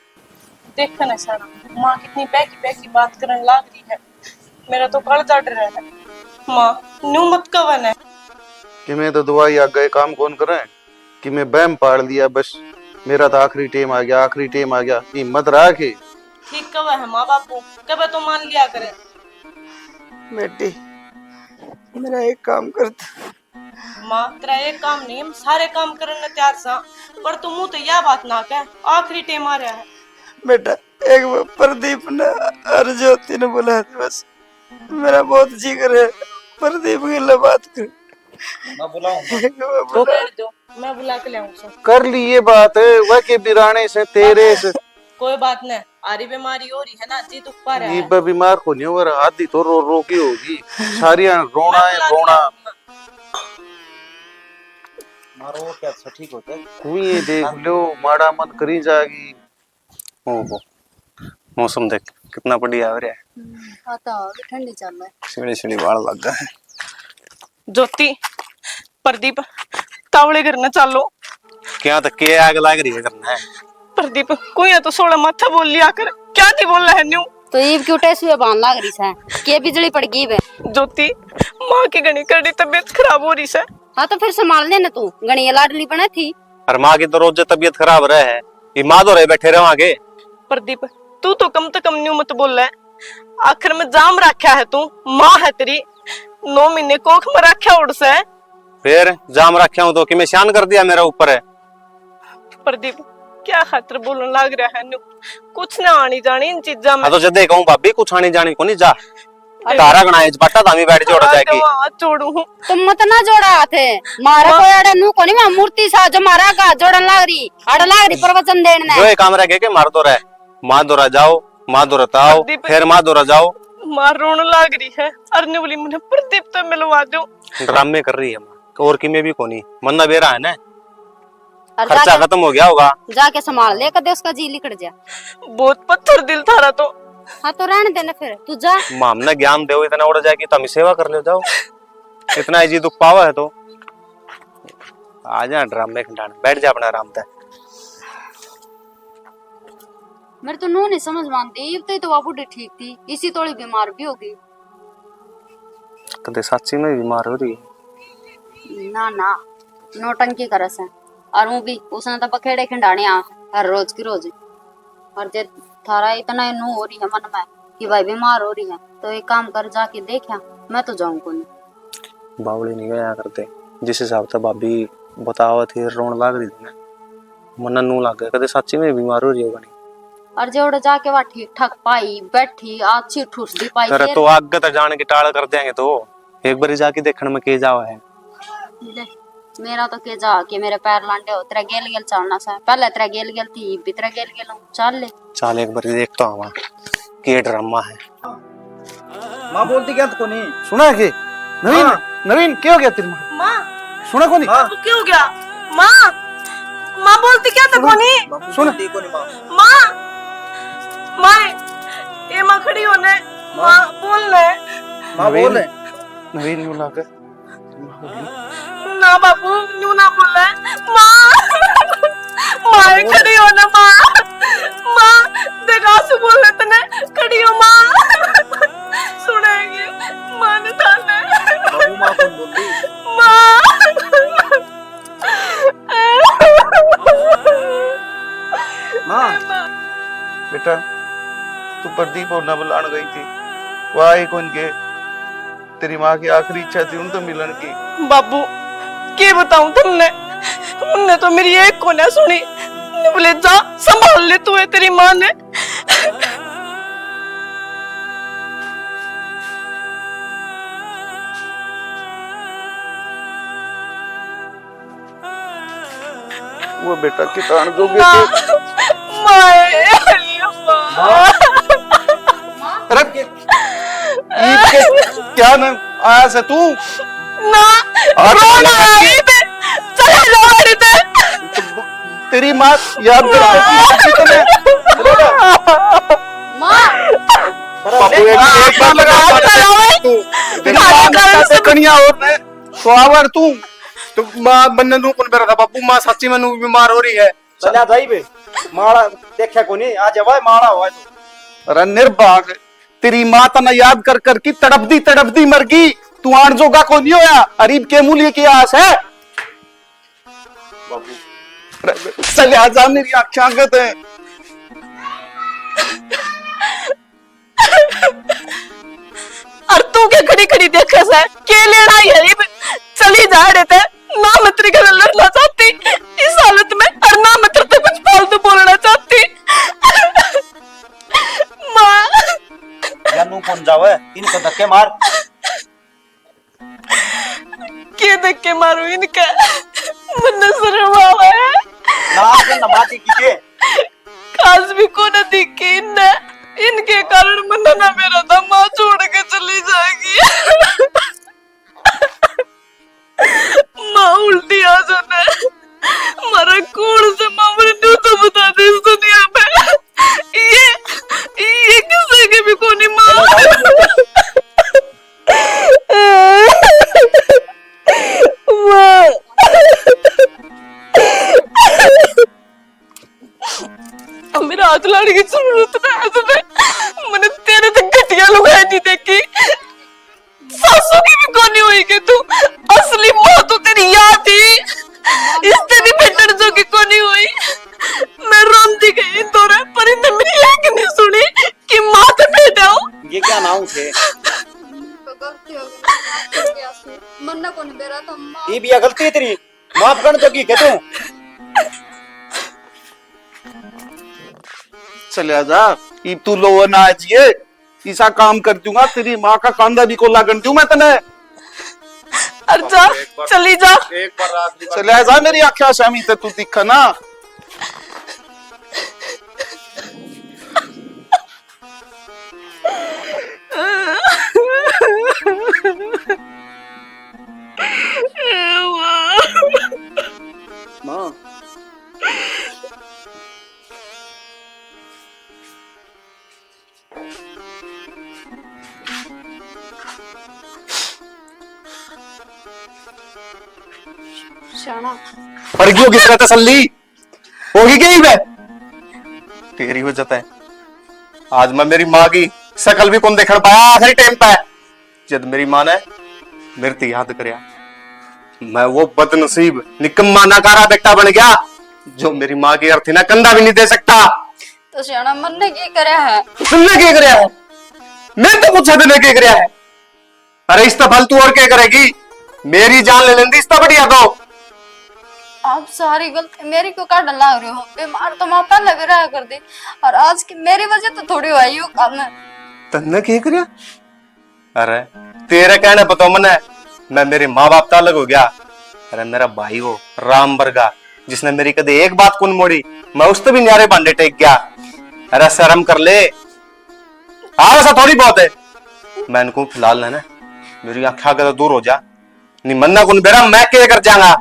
देखा ना सारा माँ कितनी पैकी पैकी बात करने लग रही है, मेरा तो कल चढ़ रहा है। माँ न्यू मत कवन है कि मैं तो दवाई आ गए काम कौन करे कि मैं बैम पाड़ लिया बस। मेरा तो आखिरी टाइम आ गया, आखिरी टाइम आ गया। हिम्मत रहा के ठीक कब है माँ बापू, कब तो मान लिया करे। बेटी मेरा एक काम करता। माँ तेरा एक काम नहीं, हम सारे काम करने तैयार सा, पर तू मुंह तो यह बात ना कह आखिरी टाइम आ रहा है। बेटा एक बार प्रदीप ने और ज्योति ने बुला दे बस, मेरा बहुत जी करे प्रदीप की ले बात कर। मैं बुलाऊं? तो कर दो, मैं बुला के लाऊं। कर ली ये बात है वह के बिराने से तेरे से कोई बात नहीं, आरी बीमारी हो रही है ना, जी दुख पा रहा है। ये बीमार को नहीं हो रहा, आधी तो रो रो की होगी सारी रोना है रोना। मारो क्या अच्छा ठीक होता है। कोई देख लो माड़ा मन करी जागी। ओहो मौसम देख कितना बढ़िया हो रहा है। आता होगी, ठंडी चल रहा है। सीढ़ी सीढ़ी बाढ़ लग गए हैं। ज्योति प्रदीप तावड़े घर न चलो। क्या तक के आग लाग रही है करना है। प्रदीप कोई तो सोड़ा माथा बोल लिया कर, क्या थी बोल रहा है न्यू। तो ईब क्यों टेस हुए बांध लाग रही है, के बिजली पड़ गई बे। ज्योति माँ की घनी कड़ी तबीयत खराब हो रही है। हाँ तो फिर संभाल लेना तू, घनी लाडली बना थी। और माँ की तो रोज तबीयत खराब रहे है, ये माँ तो रहे बैठे रहे आगे। प्रदीप तू तो कम न्यू मत बोल रहा है, आखिर में जाम रखा है तू, माँ है तेरी 9 महीने कोख में रखा उड़ से। फिर जाम रखा हूँ तो कि मैं शान कर दिया मेरा ऊपर है। प्रदीप क्या खातिर बोलने लग रहा है न्यू, कुछ ना आनी जानी इन चीजा में। हाँ तो जब देखा भाभी कुछ आनी जानी को नहीं जा तारा गना इस बट्टा दामी बैठ जोड़ा जाएगी। जोड़ू तुम मत ना जोड़ा हाथे, मारा कोई अड़े नु को नहीं, मूर्ति सा जो मारा का जोड़न लाग रही, अड़ लाग रही प्रवचन देने। जो एक काम रह गया कि मार दो रहे, माँ दोरा जाओ माँ दोरा आओ फिर माँ दोरा जाओ। मार रोने लग रही है, अरने बोली मुझे प्रदीप तो मिलवा दो। ड्रामे कर रही है माँ, और की में भी कोनी मन्ना बेरा है ना, खर्चा खत्म हो गया होगा। जाके संभाल ले, कदे उसका जी लिकड़ जा। बहुत पत्थर दिल थारा तो। हाँ तो रहने देना फिर, तू जा। माम ने ज्ञान दे इतना उड़ जाएगी तो हम सेवा कर ले जाओ। इतना जी दुख पावा है तो आ जा ड्रामे खंडाने, बैठ जा अपना आराम से। मेरे तो नू नहीं समझ मानती, तो वो बुढ़ी ठीक थी, इसी थोड़ी बीमार भी होगी। कदे सच्ची में बीमार हो रही है? ना ना नौटंकी करस है, और वो भी उसने तो बखेड़े खंडाने आ हर रोज की रोज। और जे थारा इतना नू हो रही है मन में कि भाई बीमार हो रही है, तो एक काम कर जाके देखा, मैं तो जाऊं को नहीं। बावली नहीं गया करते जिस हिसाब से भाभी बतावा थी रोन लाग रही थी ना, मन नू लग गया कदे सच्ची में बीमार हो रही होगा नहीं। और जोड़ जाके वहाँ ठीक ठाक पाई बैठी अच्छी ठूस दी पाई। अरे तो आगे तक जाने की टाल कर देंगे तो एक बार जाके देखने में के जावा है। मेरा तो के जा के मेरे पैर लांडे हो तेरा गेल गेल चलना सा पहले तेरा गेल गेल थी भी तेरा गेल गेल हूं। चल ले चल एक बार देखता हूँ के ड्रामा है। माँ बोलती क्या को नहीं सुना है कि नवीन नवीन क्या हो गया तेरी माँ माँ सुना को नहीं बापू क्या हो गया? माँ माँ बोलती क्या था कोनी? सुना माँ माँ ये माँ खड़ी होने माँ बोलने माँ बोल रहे नवीन यूं लाकर ना बापू यूं ना बोले माँ माँ ये खड़ी हो ना माँ माँ देखा आंसू बोल रहे तने खड़ी हो माँ सुनेगी माँ ने थाने बाबू माँ कौन बोलती माँ माँ बेटा तू प्रदीप और न बुलाने गई थी वह कौन के तेरी माँ की आखिरी इच्छा थी उन तो मिलन की। बाबू क्या बताऊं तुमने उनने तो मेरी एक को ना सुनी बोले जा संभाल ले तू है तेरी माँ ने। वो बेटा किसान जो भी क्या ना आया से तू ना रोना आई थे चले जाओ थे तेरी माँ याद करती माँ बापू एक बार लगा तू तेरी माँ कैसे कनिया और ने तो आवर तू माँ बनने नू कौन बेरा था बापू माँ सच्ची में नू बीमार हो रही है। चला जाई बे माड़ा देखा को नहीं आज हवा माड़ा हुआ तो अरे निर्भाग तेरी माँ तना याद कर कर की तड़पदी मर गई तू आण जोगा को नहीं होया अरीब के मूल्य की आस है बाबू चले आजा मेरी आँखें आगत है और तू के खड़ी खड़ी देखे से के लेना है चली जा रहे थे ना मैं तेरे घर लड़ना चाहती इस हालत में और ना मैं तेरे कुछ फालतू बोलना चाहती माँ जानू कौन जावे इनको धक्के मार के धक्के मारू इनका मुन्ना शर्मा है नाच के नमाती की खास भी को न दिखी इनके कारण मुन्ना ना मेरा दमा छोड़ के चली जाएगी माँ उल्टी आ जाना मारा कौन से मामले न्यू तो बता दे इस दुनिया में ये किसी के भी कोनी माँ अब मेरा हाथ लाने की जरूरत नहीं तुझे मैंने तेरे तक घटिया लुगाई नहीं देखी सासू की भी कोनी हुई कि तू असली माँ तो तेरी याद थी इस तेरी बेटन जो की कोनी हुई मैं रोंदी गई इन दौरे पर इन्हें मेरी एक नहीं सुनी कि माँ से बेटा हूँ ये क्या नाम थे गलती हो गई मन्ना को नहीं बेरा तो माँ ये भी गलती है तेरी माफ कर तो की कहते हूँ चले आजा ई तू लो ना आजिए ऐसा काम कर दूंगा तेरी माँ का कांदा भी को लागन दूं मैं तने अर्जा चली जा एक बार चले आजा मेरी आँखें शामी ते तू दिखा ना माँ शाना पर क्यों किस तरह तसल्ली होगी क्या ही बे तेरी वजह है आज मैं मेरी माँ की शकल भी कौन देखने पाया आखिरी टाइम पे जब मेरी माँ ने मेरे ते याद करया मैं वो बदनसीब निकम्मा नाकारा बेटा बन गया जो मेरी माँ की अर्थी ना कंधा भी नहीं दे सकता। तो शाना मन ने क्या करे है तुमने क्या करया है मैं तो कुछ ने क्या करया है अरे इस तो फालतू और क्या करेगी मेरी जान ले लेंदी इसका बढ़िया तो आप सारी गलती मेरी को काट ला रहे हो बीमार तो माँ पहले भी रहा कर दी और आज की मेरी वजह तो थोड़ी हुई हो काम में तन्ने क्या करया अरे तेरे कहने पता मने मैं मेरे माँ बाप का अलग हो गया अरे मेरा भाई वो राम बरगा जिसने मेरी कदे एक बात कौन मोड़ी, मैं उस तो भी न्यारे बांधे टेक गया। अरे शर्म कर ले, हाँ ऐसा थोड़ी बहुत है। मैं इनको फिलहाल है ना मेरी आंखें आगे तो दूर हो जा, नहीं मन्ना कौन बेरा मैं क्या कर जाऊंगा।